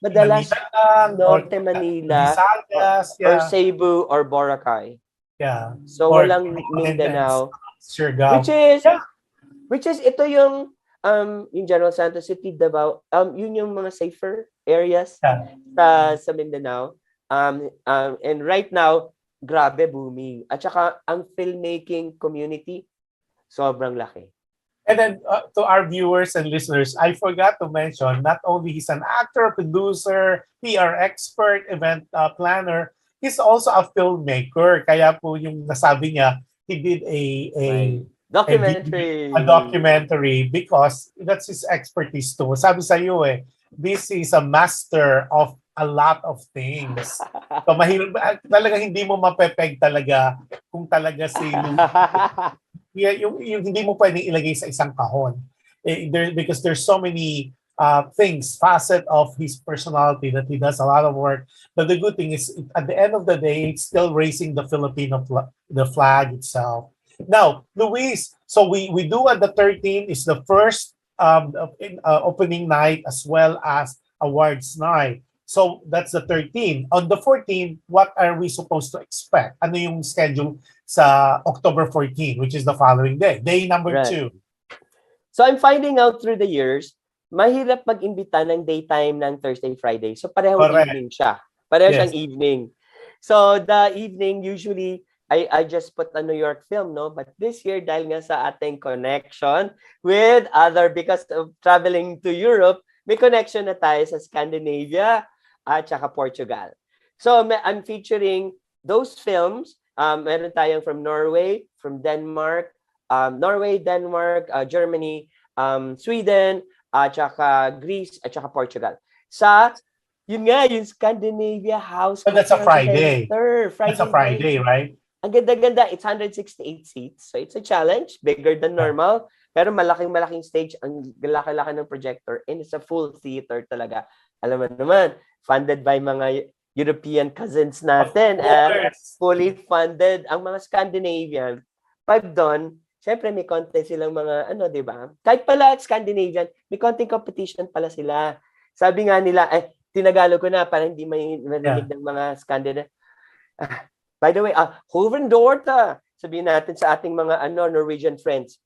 Speaker 2: Madalas Norte Manila, or Cebu, or Boracay.
Speaker 1: Yeah.
Speaker 2: So, walang Mindanao.
Speaker 1: Siargao.
Speaker 2: Which is ito yung General Santos City, Davao, yun yung mga safer areas sa Mindanao. And right now, grabe booming. At saka ang filmmaking community, sobrang laki.
Speaker 1: And then to our viewers and listeners, I forgot to mention, not only he's an actor, producer, PR expert, event planner, he's also a filmmaker. Kaya po yung nasabi niya, he did a documentary because that's his expertise too. Sabi sa iyo this is a master of a lot of things. So mahirap talaga, hindi mo mapepeg talaga kung talaga si yung hindi mo pwedeng ilagay sa isang kahon. Because there's so many things, facet of his personality that he does a lot of work. But the good thing is, at the end of the day, it's still raising the Filipino the flag itself. Now, Luis, so we do at the 13th is the first opening night as well as awards night. So that's the 13th. On the 14th, what are we supposed to expect? Ano yung schedule sa October 14, which is the following day? Day number 2.
Speaker 2: So I'm finding out through the years, mahirap mag-imbita ng daytime ng Thursday, Friday. So pareho evening siya. Pareho siyang evening. So the evening, usually, I just put a New York film, no? But this year, dahil nga sa ating connection with because of traveling to Europe, may connection na tayo sa Scandinavia at saka Portugal. So I'm featuring those films. Meron tayong from Norway, from Denmark, Germany, Sweden, at saka Greece, at saka Portugal. Yun Scandinavia House.
Speaker 1: So that's a Friday.
Speaker 2: That's
Speaker 1: a Friday, right?
Speaker 2: Ang ganda-ganda. It's 168 seats. So it's a challenge, bigger than normal. Pero malaking stage, ang laki-laki ng projector, and it's a full theater talaga. Alam mo naman, funded by mga European cousins natin. Fully funded. Ang mga Scandinavian, pag doon, syempre may konti silang mga, di ba? Kahit pala at Scandinavian, may konting competition pala sila. Sabi nga nila, tinagalog ko na para hindi may marinig ng mga Scandinavian. By the way, Hoven Dorta, sabihin natin sa ating mga Norwegian friends.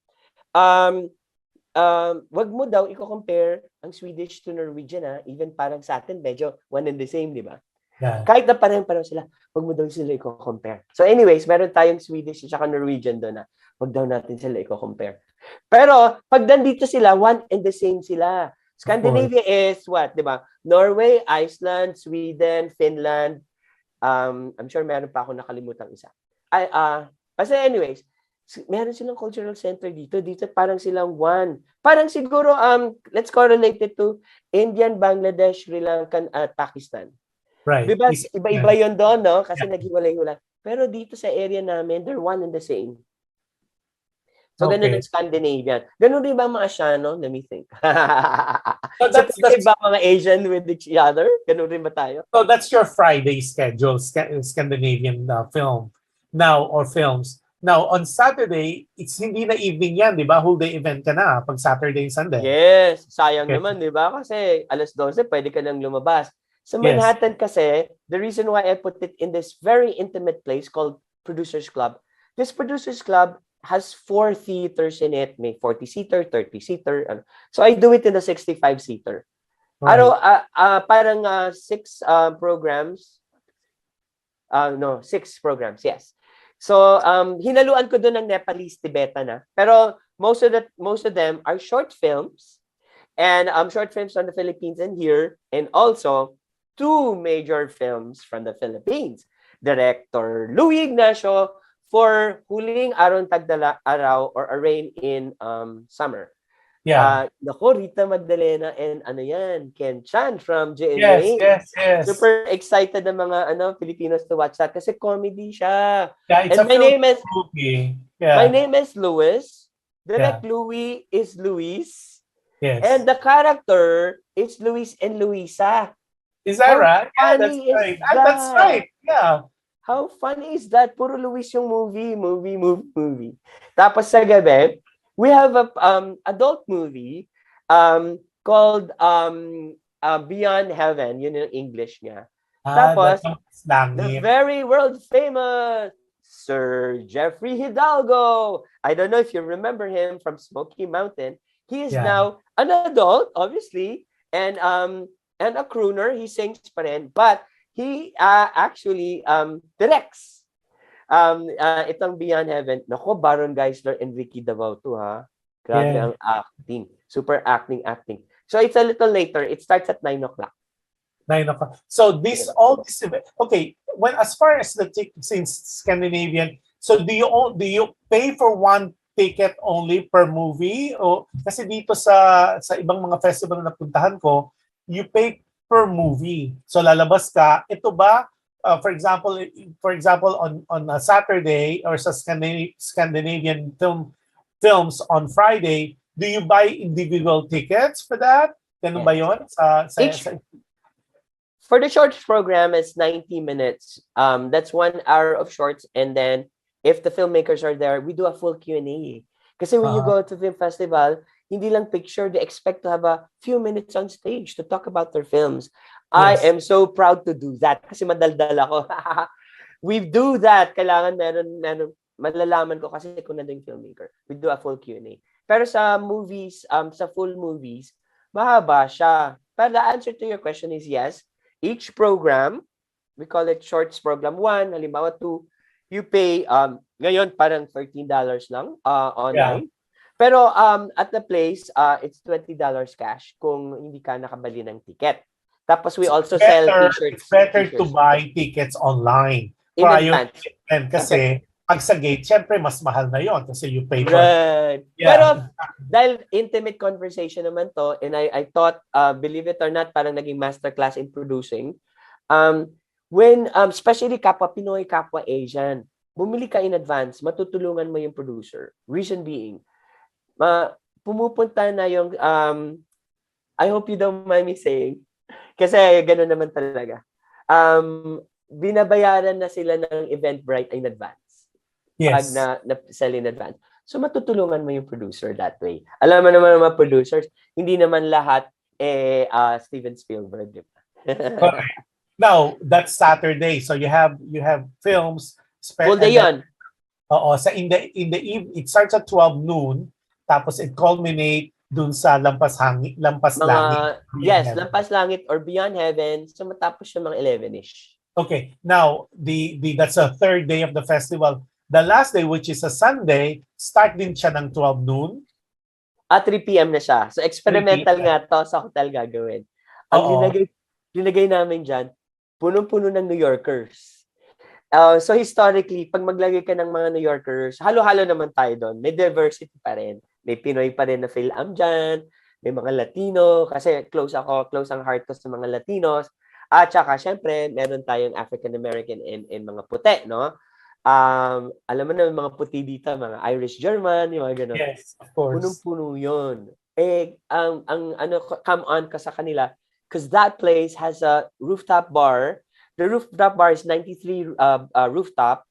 Speaker 2: Wag mo daw i-compare ang Swedish to Norwegian, even parang sa atin medyo one and the same, di ba?
Speaker 1: Yeah.
Speaker 2: Kahit na pareho sila, wag mo daw sila i-compare. So anyways, meron tayong Swedish at saka Norwegian doon wag daw natin sila i-compare. Pero pag nandito sila, one and the same sila.
Speaker 1: Of course.
Speaker 2: Scandinavia is what, di ba? Norway, Iceland, Sweden, Finland. I'm sure meron pa ako nakalimutan isa. Kasi anyways, meron silang cultural center dito. Dito parang silang one. Parang siguro, let's correlate it to Indian, Bangladesh, Sri Lankan, at Pakistan.
Speaker 1: Right.
Speaker 2: Diba, iba-iba yun doon, no? Kasi
Speaker 1: Yeah.
Speaker 2: naghiwalay-hiwalay. Pero dito sa area namin, they're one and the same. So, ganun
Speaker 1: Okay.
Speaker 2: ang Scandinavian. Ganun din ba mga Asiano? Let me think.
Speaker 1: So
Speaker 2: Supportive ba mga Asian with each other? Ganun rin ba tayo?
Speaker 1: so that's your Friday schedule, Scandinavian film now or films. Now on Saturday, it's hindi na evening yan, di ba? Whole day event ka na pag Saturday and Sunday.
Speaker 2: Yes. Sayang
Speaker 1: Okay.
Speaker 2: naman, di ba? Kasi alas 12, pwede ka nang lumabas. Sa
Speaker 1: Yes.
Speaker 2: Manhattan kasi, the reason why I put it in this very intimate place called Producers Club, this Producers Club has 4 theaters in it. May 40-seater, 30-seater. So I do it in the 65-seater.
Speaker 1: Right.
Speaker 2: Parang 6 programs. 6 programs, yes. So hinaluan ko doon ng Nepalese Tibetan na. Pero most of them are short films, and short films from the Philippines and here, and also 2 major films from the Philippines. Director Louis Ignacio for Huling Araw Tagdala Araw or A Rain in Summer.
Speaker 1: Yeah.
Speaker 2: Nako, Rita Magdalena and ano yan, Ken Chan from
Speaker 1: Yes,
Speaker 2: JNA.
Speaker 1: yes.
Speaker 2: Super excited ng mga Filipinos to watch that kasi comedy siya.
Speaker 1: Yeah, it's
Speaker 2: And
Speaker 1: a
Speaker 2: my
Speaker 1: film
Speaker 2: name is
Speaker 1: movie.
Speaker 2: my
Speaker 1: Yeah.
Speaker 2: name is Louis. Direct
Speaker 1: Yeah.
Speaker 2: Louis is Luis.
Speaker 1: Yes.
Speaker 2: And the character is Luis and Luisa.
Speaker 1: Is that
Speaker 2: How
Speaker 1: right? Yeah, that's
Speaker 2: funny is
Speaker 1: right. That's
Speaker 2: that?
Speaker 1: right. Yeah.
Speaker 2: How funny is that? Puro Luis yung movie. Tapos sa gabi, we have a adult movie called Beyond Heaven. Yun yung English niya. Tapos,
Speaker 1: That's
Speaker 2: the very world famous Sir Jeffrey Hidalgo. I don't know if you remember him from Smoky Mountain. He is
Speaker 1: Yeah.
Speaker 2: now an adult, obviously, and a crooner. He sings pa rin, but he actually directs itong Beyond Heaven. Nako, Baron Geisler and Ricky Davao to, ha? Grabe
Speaker 1: Yeah.
Speaker 2: ang acting. Super acting. So it's a little later. It starts at 9 o'clock.
Speaker 1: 9 o'clock. So all this event. Okay, when as far as the tickets in Scandinavian, so do you pay for one ticket only per movie, o kasi dito sa ibang mga festival na napuntahan ko, you pay per movie. So lalabas ka, ito ba for example on a Saturday or sa Scandinavian films on Friday, do you buy individual tickets for that? Ganun ba 'yon?
Speaker 2: For the shorts program, it's 90 minutes. That's 1 hour of shorts, and then if the filmmakers are there, we do a full Q&A. Kasi when you go to film festival, hindi lang picture, they expect to have a few minutes on stage to talk about their films.
Speaker 1: Yes.
Speaker 2: I am so proud to do that kasi madaldal ako. We do that. Kailangan meron malalaman ko kasi kung nandun yung filmmaker. We do a full Q&A. Pero sa movies, sa full movies, mahaba siya. But the answer to your question is yes. Each program, we call it shorts program 1, halimbawa 2, you pay, ngayon parang $13 lang online. Yeah. Pero at the place, it's $20 cash kung hindi ka nakabili ng ticket. Tapos we also sell t-shirts.
Speaker 1: It's better to buy tickets online. Prior to event kasi pag sa gate, syempre mas mahal na yon kasi you pay for
Speaker 2: right.
Speaker 1: Yeah.
Speaker 2: Pero dahil intimate conversation naman to, and I thought, believe it or not, parang naging masterclass in producing. When, especially kapwa Pinoy, kapwa Asian, bumili ka in advance, matutulungan mo yung producer. Reason being, pumupunta na yung, I hope you don't mind me saying, kasi gano'n naman talaga. Binabayaran na sila ng Eventbrite in advance.
Speaker 1: Yes.
Speaker 2: Pag na-sell in advance. So matutulungan mo yung producer that way. Alam mo naman ng mga producers, hindi naman lahat Steven Spielberg, di ba?
Speaker 1: Now, that's Saturday. So you have films.
Speaker 2: Full day yan.
Speaker 1: Oo. So in the evening, it starts at 12 noon. Tapos it culminate dun sa Lampas Langit.
Speaker 2: Yes, Lampas Langit or Beyond Heaven. So matapos yung mga 11-ish.
Speaker 1: Okay. Now, that's the third day of the festival. The last day, which is a Sunday, start din siya ng 12 noon.
Speaker 2: 3 p.m. na siya. So,
Speaker 1: 3
Speaker 2: experimental
Speaker 1: p.m.
Speaker 2: nga to sa hotel gagawin. Ang
Speaker 1: Oo.
Speaker 2: linagay namin dyan, punong-puno ng New Yorkers. So, historically, pag maglagay ka ng mga New Yorkers, halo-halo naman tayo doon. May diversity pa rin. May Pinoy pa rin na Phil-Am dyan. May mga Latino. Kasi close ang heart ko sa mga Latinos. At saka, syempre, meron tayong African-American and mga puti, no? Alam mo na, mga puti dito, mga Irish-German, yung mga gano'n.
Speaker 1: Yes, of course.
Speaker 2: Punong-puno yun. Ang come on ka sa kanila, because that place has a rooftop bar. The rooftop bar is 93 rooftop.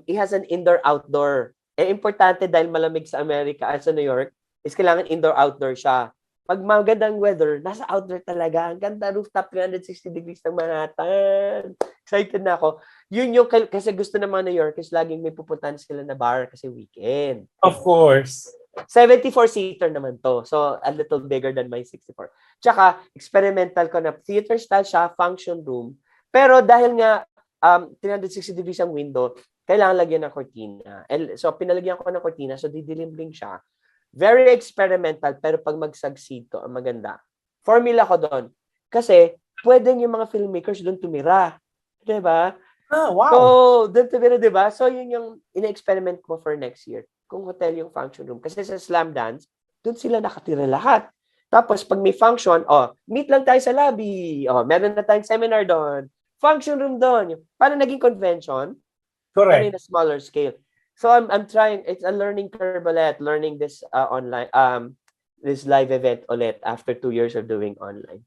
Speaker 2: It has an indoor-outdoor. Importante dahil malamig sa Amerika at sa New York, is kailangan indoor-outdoor siya. Pag magandang weather, nasa outdoor talaga. Ang ganda, rooftop, 360 degrees ng Manhattan. Excited na ako. Yun yung, kasi gusto ng mga New Yorkers, laging may pupuntahan sila na bar kasi weekend.
Speaker 1: Of course.
Speaker 2: 74-seater naman to. So, a little bigger than my 64. Tsaka, experimental ko na theater style siya, function room. Pero dahil nga 360 degrees ang window, kailangan lagyan ng cortina. So, pinalagyan ko ng cortina, so didilim-dim siya. Very experimental, pero pag mag-succeed to, ang maganda. Formula ko doon. Kasi, pwedeng yung mga filmmakers doon tumira. Diba?
Speaker 1: Wow.
Speaker 2: So, doon tumira, diba? So, yun yung ina-experiment ko for next year. Kung hotel yung function room. Kasi sa Slam Dance, doon sila nakatira lahat. Tapos, pag may function, meet lang tayo sa lobby. Meron na tayong seminar doon. Function room doon. Paano naging convention?
Speaker 1: Correct.
Speaker 2: Pero in a smaller scale. So I'm trying. It's a learning curve ulit. Learning this online, this live event ulit after 2 years of doing online.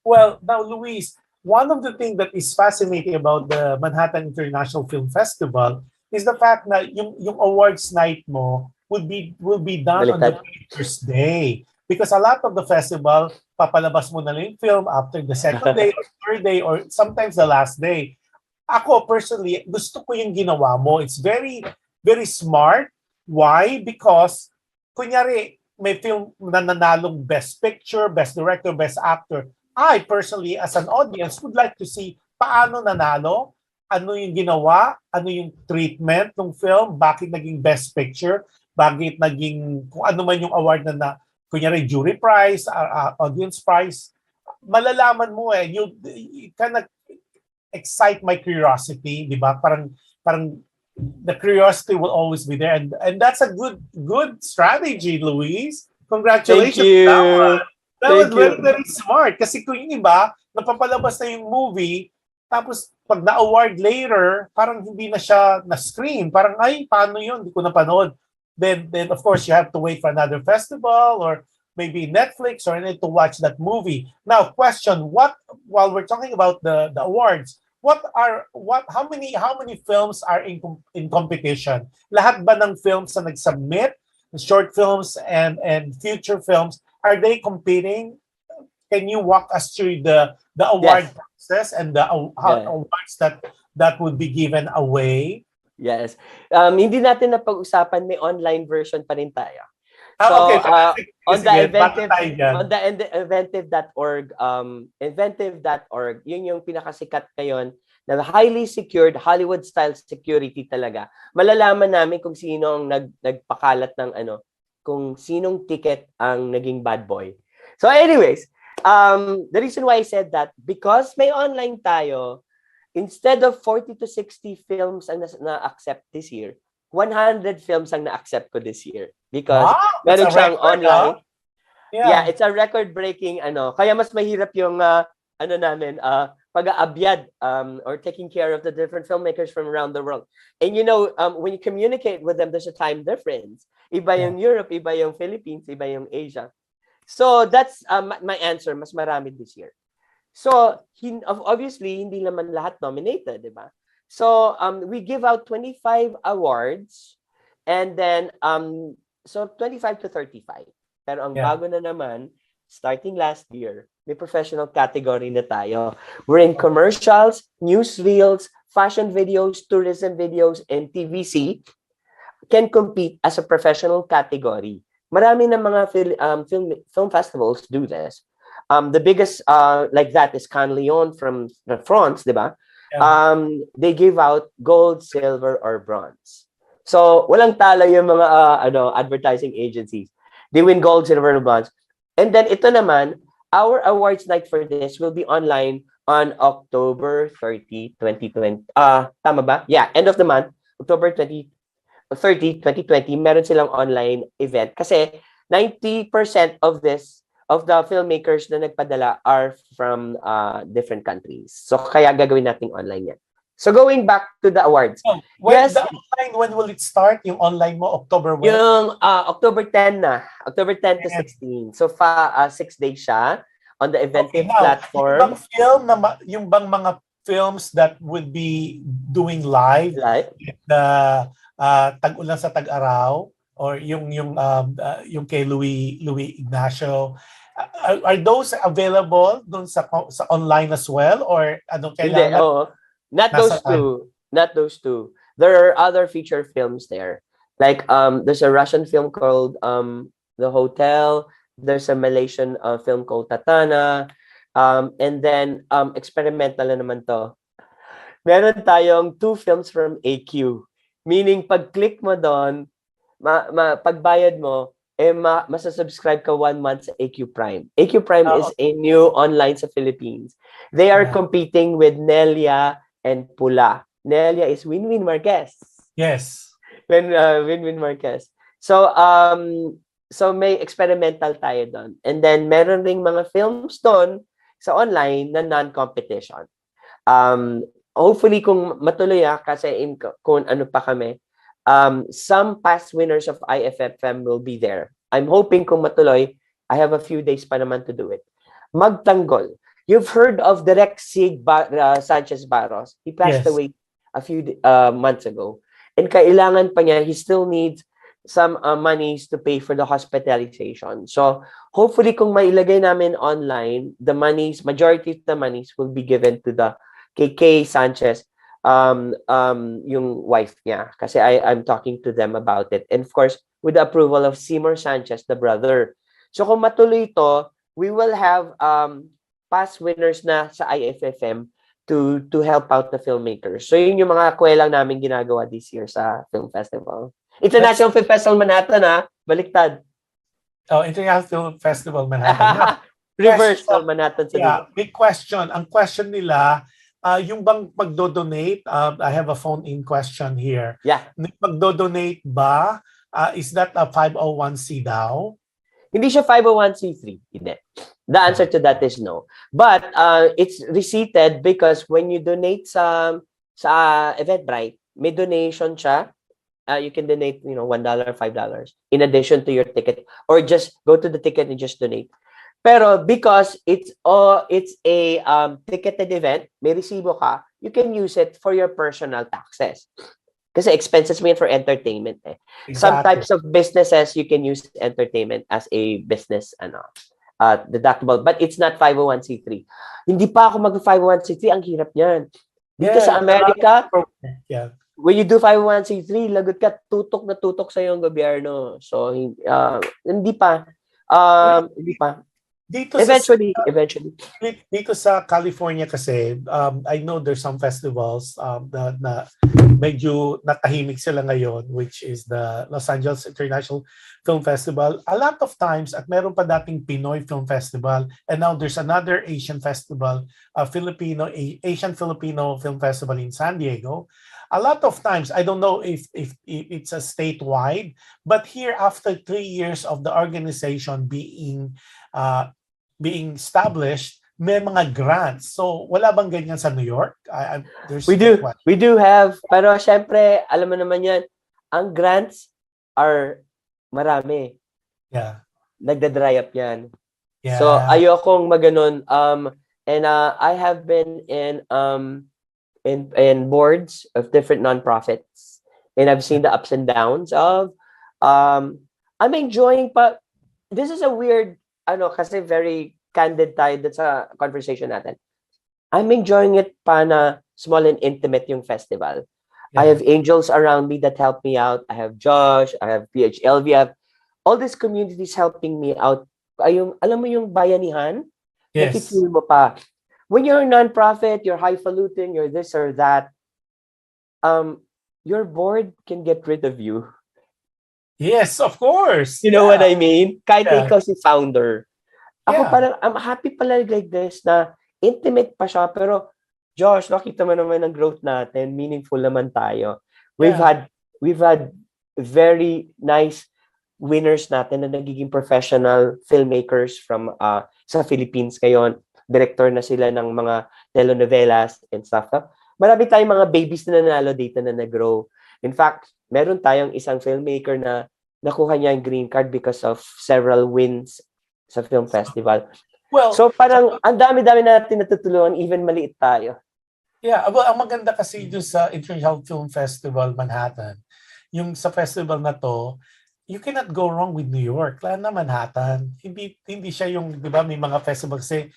Speaker 1: Well, now, Luis, one of the things that is fascinating about the Manhattan International Film Festival is the fact that yung awards night mo will be done on the first day. Because a lot of the festival, papalabas mo na lang yung film after the second day or third day or sometimes the last day. Ako, personally, gusto ko yung ginawa mo. It's very, very smart. Why? Because, kunyari, may film na nanalong Best Picture, Best Director, Best Actor. I, personally, as an audience, would like to see paano nanalo, ano yung ginawa, ano yung treatment ng film, bakit naging Best Picture, bakit naging, kung ano man yung award na kunyari, jury prize, audience prize. Malalaman mo you kind of excite my curiosity, di ba? Parang the curiosity will always be there, and that's a good strategy, Luis. Congratulations.
Speaker 2: Thank you.
Speaker 1: That was very, very smart. Kasi kung yung iba, napapalabas na yung movie, tapos pag na-award later, parang hindi na siya na-screen. Parang, ay, paano yun? Hindi ko napanood. Then of course, you have to wait for another festival or maybe Netflix or anything to watch that movie. Now, question, while we're talking about the awards, how many films are in competition? Lahat ba ng films na nag-submit, short films and feature films, are they competing? Can you walk us through the award process and the awards that would be given away?
Speaker 2: Yes. Hindi natin napag-usapan, may online version pa rin tayo. So,
Speaker 1: okay.
Speaker 2: On the inventive.org, inventive.org, yun yung pinakasikat ngayon na highly secured, Hollywood-style security talaga. Malalaman namin kung sino ang nagpakalat ng kung sinong ticket ang naging bad boy. So anyways, the reason why I said that, because may online tayo, instead of 40 to 60 films ang na-accept this year, 100 films ang na-accept ko this year. Because meron siyang online. Yeah, it's a record-breaking Kaya mas mahirap yung namin, pag-aabyad or taking care of the different filmmakers from around the world. And when you communicate with them, there's a time difference. Iba yung Europe, iba yung Philippines, iba yung Asia. So that's my answer. Mas marami this year. So obviously, hindi naman lahat nominated, di ba? So we give out 25 awards and then so 25 to 35. Pero ang bago na naman, starting last year, may professional category na tayo. We're in commercials, newsreels, fashion videos, tourism videos, and TVC can compete as a professional category. Marami ng mga film festivals do this. The biggest like that is Cannes Lion from France, di ba? They give out gold, silver, or bronze. So, walang talo yung mga advertising agencies. They win gold, silver, and bronze. And then ito naman, our awards night for this will be online on October 30, 2020. Tama ba? Yeah, end of the month, October 30, 2020, meron silang online event kasi 90% of the filmmakers na nagpadala are from different countries. So kaya gagawin nating online yan. So going back to the awards.
Speaker 1: Oh,
Speaker 2: Yes,
Speaker 1: the online, when will it start? Yung online mo, October when?
Speaker 2: yung October 10 na. October 10 to 16. So 6 days siya on the
Speaker 1: Okay,
Speaker 2: Eventive
Speaker 1: now, yung bang
Speaker 2: platform.
Speaker 1: film na yung bang mga films that would be doing live
Speaker 2: Like,
Speaker 1: na tag-ulan sa tag-araw, or yung kay Louis Ignacio, are those available dun sa online as well, or ano
Speaker 2: hindi,
Speaker 1: kailangan
Speaker 2: not
Speaker 1: nasa
Speaker 2: those two. Not those two. There are other feature films there. Like there's a Russian film called The Hotel. There's a Malaysian film called Tatana. And then experimental na naman to. Meron tayong 2 films from AQ. Meaning pag-click mo doon, pagbayad mo, masasubscribe ka 1 month sa AQ Prime. AQ Prime is a new online sa Philippines. They are competing with Nelia and Pula. Nelia is Winwin Marquez.
Speaker 1: Yes.
Speaker 2: Winwin Marquez. So may experimental tayo doon. And then meron ring mga films doon sa online na non-competition. Hopefully kung matuloy kasi kung ano pa kami, some past winners of IFFM will be there. I'm hoping kung matuloy, I have a few days pa naman to do it. Magtanggol. You've heard of Direk Sig Sanchez Barros. He passed away a few months ago. And kailangan pa niya, he still needs some monies to pay for the hospitalization. So, hopefully kung mailagay namin online, the monies, majority of the monies will be given to the KK Sanchez, yung wife niya. Kasi I'm talking to them about it. And of course, with the approval of Seymour Sanchez, the brother. So kung matuloy ito, we will have past winners na sa IFFM to help out the filmmakers. So yun yung mga kwelang namin ginagawa this year sa film festival. International Film Festival Manhattan, baliktad.
Speaker 1: Oh, International Film Festival Manhattan.
Speaker 2: Reverse Film Manhattan sa
Speaker 1: Yeah, big question. Ang question nila, yung bang magdo-donate, I have a phone-in question here.
Speaker 2: Yeah.
Speaker 1: Magdo-donate ba? Is that a 501c daw?
Speaker 2: Hindi siya 501c3. Hindi. The answer to that is no. But it's receipted because when you donate sa Eventbrite, may donation siya. You can donate, $1, $5 in addition to your ticket, or just go to the ticket and just donate. Pero because it's a ticketed event, may resibo ka, you can use it for your personal taxes. Kasi expenses mo yan for entertainment. Exactly. Some types of businesses, you can use entertainment as a business deductible. But it's not 501c3. Hindi pa ako mag-501c3. Ang hirap niyan. Dito sa Amerika, when you do 501c3, lagot ka, tutok na tutok sa yung gobyerno. So, hindi pa. Hindi pa. Eventually.
Speaker 1: Dito sa California kasi, I know there's some festivals na medyo natahimik sila ngayon, which is the Los Angeles International Film Festival. A lot of times, at meron pa dating Pinoy Film Festival, and now there's another Asian festival, Asian Filipino Film Festival in San Diego. A lot of times, I don't know if it's a statewide, but here after 3 years of the organization being established, may mga grants. So, wala bang ganyan sa New York?
Speaker 2: We do have, pero syempre, alam mo naman yan, ang grants are marami.
Speaker 1: Yeah.
Speaker 2: Nagda-dry up yan.
Speaker 1: Yeah.
Speaker 2: So, ayokong maganon. And I have been in boards of different nonprofits, and I've seen the ups and downs of, I'm enjoying, but this is a weird, kasi very candid tayo sa conversation natin. I'm enjoying it pa na small and intimate yung festival. Yeah. I have angels around me that help me out. I have Josh, I have PHLV, I have all these communities helping me out. Alam mo yung bayanihan?
Speaker 1: Yes.
Speaker 2: Nakifeel mo pa. When you're a nonprofit, you're highfalutin, you're this or that, your board can get rid of you.
Speaker 1: Yes, of course.
Speaker 2: You know
Speaker 1: Yeah.
Speaker 2: what I mean? Kahit na
Speaker 1: Yeah.
Speaker 2: ikaw si founder. Ako
Speaker 1: Yeah.
Speaker 2: parang, I'm happy pala like this na intimate pa siya. Pero, Josh, nakita mo naman ang growth natin. Meaningful naman tayo. We've
Speaker 1: Yeah.
Speaker 2: had, we've had very nice winners natin na nagiging professional filmmakers from sa Philippines ngayon. Director na sila ng mga telenovelas and stuff. Marami tayong mga babies na nanalo dito na nag-grow. In fact, meron tayong isang filmmaker na nakuha niya yung green card because of several wins sa film festival.
Speaker 1: Well,
Speaker 2: So parang ang dami-dami natin natutulungan even maliit tayo.
Speaker 1: yeah, well, ang maganda kasi dun sa International Film Festival Manhattan, yung sa festival na to, you cannot go wrong with New York. Lalo na Manhattan. Hindi siya yung, di ba, may mga festival kasi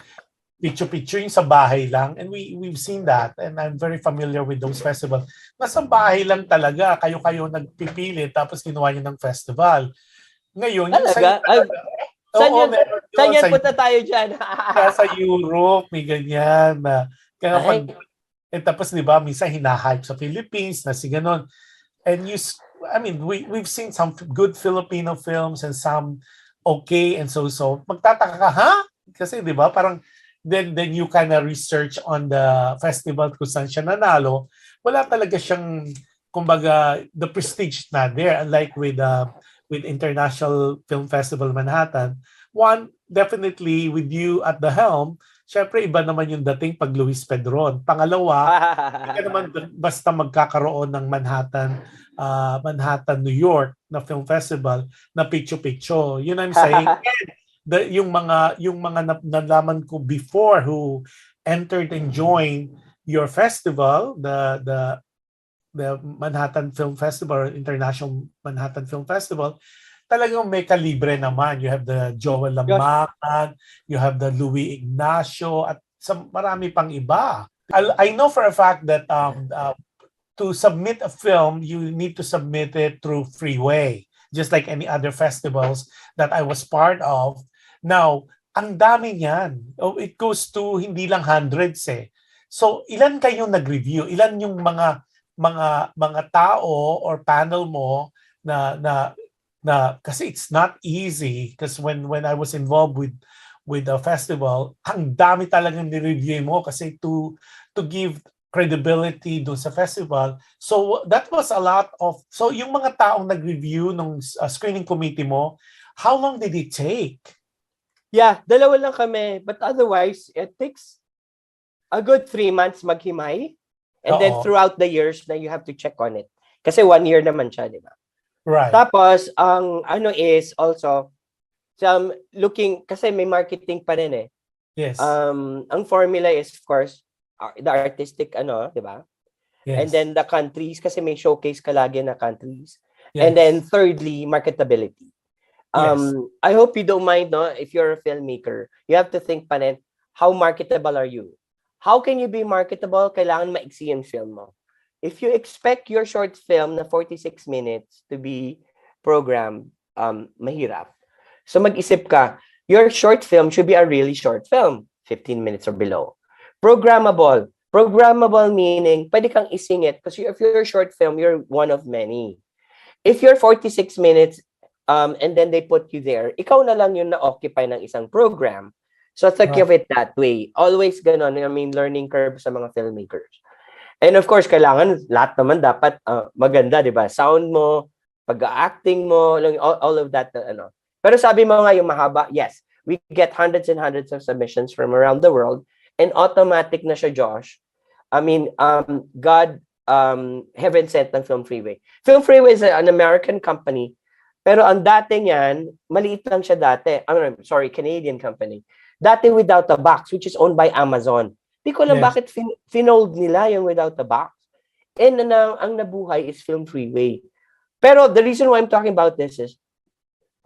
Speaker 1: picture-picture yung sa bahay lang. And we've seen that. And I'm very familiar with those festivals. Nasa bahay lang talaga. Kayo-kayo nagpipili tapos ginawa niyo ng festival. Ngayon, yung sa'yo
Speaker 2: Talaga? Ay,
Speaker 1: talaga.
Speaker 2: saan
Speaker 1: Oo,
Speaker 2: yun?
Speaker 1: meron
Speaker 2: Saan
Speaker 1: yun.
Speaker 2: yan? Punta tayo dyan.
Speaker 1: Kaya sa Europe, may ganyan. Kaya pag,
Speaker 2: Ay,
Speaker 1: tapos di ba, minsan hinahype sa Philippines na si ganon. And I mean, we've seen some good Filipino films and some okay and so. Magtataka ka, ha? Kasi di ba, parang then you kind of research on the festival kung saan siya nanalo. Wala talaga siyang, kumbaga, the prestige na there. Unlike with International Film Festival Manhattan. One, definitely with you at the helm, syempre iba naman yung dating pag Luis Pedron. Pangalawa, hindi ka naman basta magkakaroon ng Manhattan, New York na film festival na picture-picture. Yun I'm saying. Yung mga nalaman ko before who entered and joined your festival, the Manhattan Film Festival, International Manhattan Film Festival, talagang may kalibre naman. You have the Joel
Speaker 2: Josh,
Speaker 1: Lamangan, you have the Louis Ignacio, at marami pang iba. I know for a fact that to submit a film, you need to submit it through Freeway, just like any other festivals that I was part of. Now, ang dami niyan. Oh, it goes to hindi lang hundreds eh. So, ilan kayong nag-review? Ilan yung mga tao or panel mo na kasi it's not easy because when I was involved with the festival, ang dami talagang ni-review mo kasi to give credibility doon sa festival. So that was a lot of, so yung mga taong nag-review ng screening committee mo, how long did it take?
Speaker 2: yeah, dalawa lang kami. But otherwise, it takes a good 3 months maghimay. And then throughout the years na you have to check on it. Kasi 1 year naman siya, di ba?
Speaker 1: Right.
Speaker 2: Tapos, ang ano is also, looking, kasi may marketing pa rin eh.
Speaker 1: Yes.
Speaker 2: Ang formula is, of course, the artistic, di ba?
Speaker 1: Yes.
Speaker 2: And then the countries, kasi may showcase ka lagi na countries.
Speaker 1: Yes.
Speaker 2: And then thirdly, marketability.
Speaker 1: Yes.
Speaker 2: I hope you don't mind, no? If you're a filmmaker, you have to think pa rin, how marketable are you? How can you be marketable? Kailangan maiksi yung film mo. If you expect your short film na 46 minutes to be programmed, mahirap. So mag-isip ka, your short film should be a really short film, 15 minutes or below. Programmable. Programmable meaning, pwede kang isingit kasi if you're a short film, you're one of many. If you're 46 minutes, and then they put you there, ikaw na lang yung na-occupy ng isang program. So think of it that way. Always ganon. I mean, learning curve sa mga filmmakers. And of course, kailangan lahat naman dapat maganda, di ba? Sound mo, pag-acting mo, all of that. Pero sabi mo nga yung mahaba, yes, we get hundreds and hundreds of submissions from around the world and automatic na siya, Josh. I mean, God, heaven sent ng Film Freeway. Film Freeway is an American company, pero ang dating yan, maliit lang siya dati. Canadian company. Dati Without a Box, which is owned by Amazon. Di ko alam bakit finold nila yung Without a Box. And ang nabuhay is Film Freeway. Pero the reason why I'm talking about this is,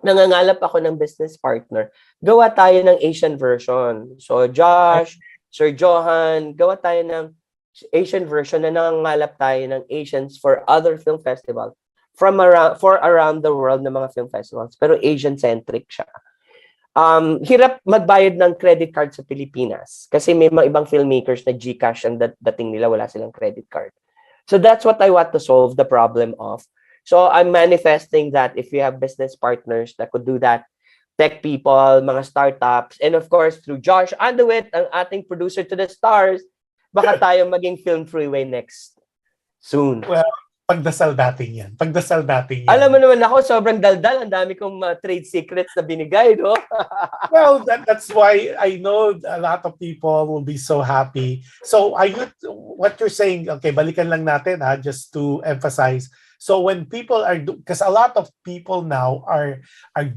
Speaker 2: nangangalap ako ng business partner. Gawa tayo ng Asian version. So Josh, Sir Johan, gawa tayo ng Asian version na nangangalap tayo ng Asians for other film festivals for around the world na mga film festivals. Pero Asian-centric siya. Hirap magbayad ng credit card sa Pilipinas kasi may mga ibang filmmakers na GCash ang dating nila, wala silang credit card. So that's what I want to solve the problem of. So I'm manifesting that if you have business partners that could do that, tech people, mga startups, and of course through Josh Andowitt, ang ating producer to the stars, baka tayo maging Film Freeway next soon.
Speaker 1: Well, pagdasal natin yan. Pagdasal natin yan.
Speaker 2: Alam mo naman ako, sobrang daldal. Ang dami kong trade secrets na binigay, no?
Speaker 1: Well, that's why I know a lot of people will be so happy. So what you're saying, okay, balikan lang natin just to emphasize. So when people are, because a lot of people now are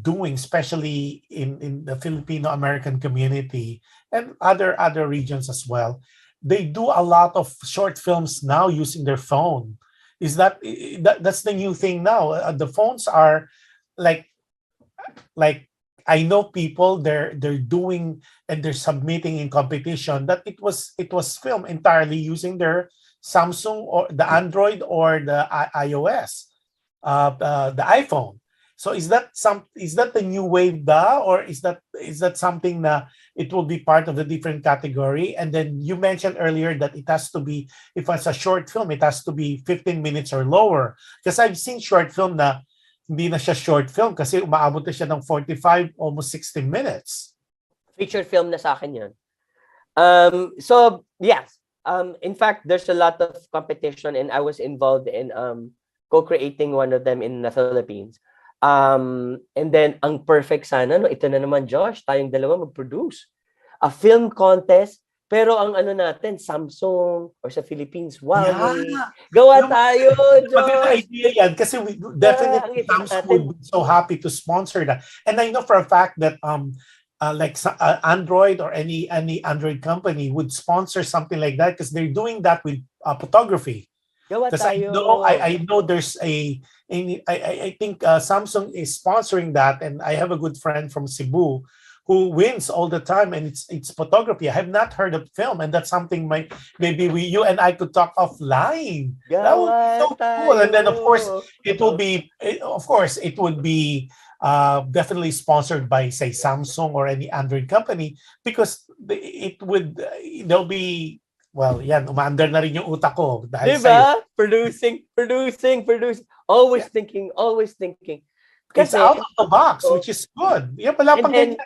Speaker 1: doing, especially in the Filipino-American community and other regions as well, they do a lot of short films now using their phone. That's the new thing now? The phones are like I know people they're doing and they're submitting in competition that it was filmed entirely using their Samsung or the Android or the iOS, the iPhone. So is that the new wave or is that something that it will be part of a different category? And then you mentioned earlier that it has to be, if it's a short film, it has to be 15 minutes or lower. Because I've seen short film na hindi na siya short film kasi umaabot na siya ng 45, almost 60 minutes.
Speaker 2: Feature film na sa akin yun. So, yes. In fact, there's a lot of competition and I was involved in co-creating one of them in the Philippines. And then, ang perfect sana, no, ito na naman, Josh, tayong dalawa mag-produce. A film contest, pero ang ano natin, Samsung or sa Philippines, Huawei. Yeah. Gawa tayo, Josh!
Speaker 1: Maganda idea yan kasi we definitely Samsung would be so happy to sponsor that. And I know for a fact that Android or any Android company would sponsor something like that because they're doing that with photography. Because I know there's I think Samsung is sponsoring that, and I have a good friend from Cebu who wins all the time, and it's photography. I have not heard of film, and that's something maybe you and I could talk offline. That would be so cool. And then of course it would be definitely sponsored by say Samsung or any Android company because there'll be. Well, yan, umaandar na rin yung utak ko. Dahil
Speaker 2: diba? Producing. Always thinking.
Speaker 1: Kasi, it's out of the box, which is good. Yan, wala pang ganyan.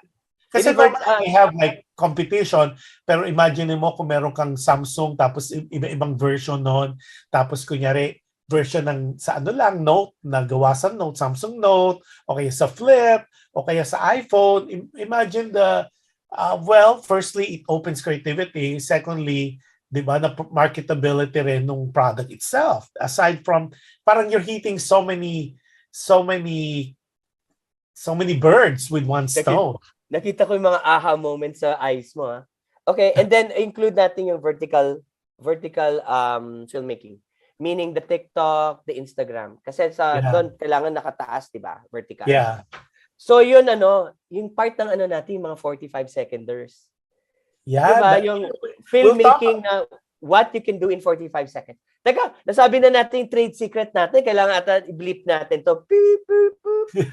Speaker 1: Kasi normally we have like competition, pero imagine mo kung meron kang Samsung, tapos iba-ibang version noon, tapos kunyari, version ng sa Note, na gawa sa Note, Samsung Note, o kaya sa Flip, o kaya sa iPhone. Imagine firstly, it opens creativity. Secondly, di ba, na marketability rin ng product itself. Aside from, parang you're hitting so many birds with one stone.
Speaker 2: Nakita ko yung mga aha moments sa eyes mo. Ha? Okay, and then include natin yung vertical filmmaking. Meaning the TikTok, the Instagram. Kasi doon kailangan nakataas, di ba? Vertical.
Speaker 1: Yeah.
Speaker 2: So yun yung part ng natin, yung mga 45 seconders.
Speaker 1: Yeah,
Speaker 2: diba? Yung filmmaking na what you can do in 45 seconds. Teka, nasabi na natin yung trade secret natin. Kailangan ata i-bleep natin to. Beep, beep, beep.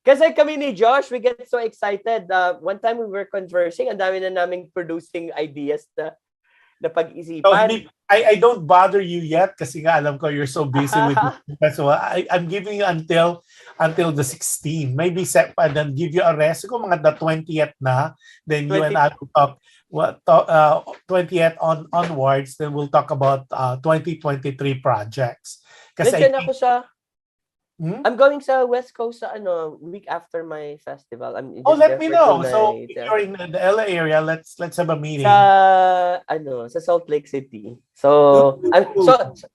Speaker 2: Kasi kami ni Josh, we get so excited. One time we were conversing, ang dami na naming producing ideas na pag-isipan.
Speaker 1: I don't bother you yet kasi nga alam ko you're so busy with it. So I'm giving you until the 16th. Maybe and then give you a rest. Kung mga the 20th na, then you and I will talk 20th onwards, then we'll talk about 2023 projects. Kasi
Speaker 2: ako sa I'm going sa West Coast sa week after my festival.
Speaker 1: Let me know. So if you're in the LA area, let's have a meeting.
Speaker 2: Sa Salt Lake City. So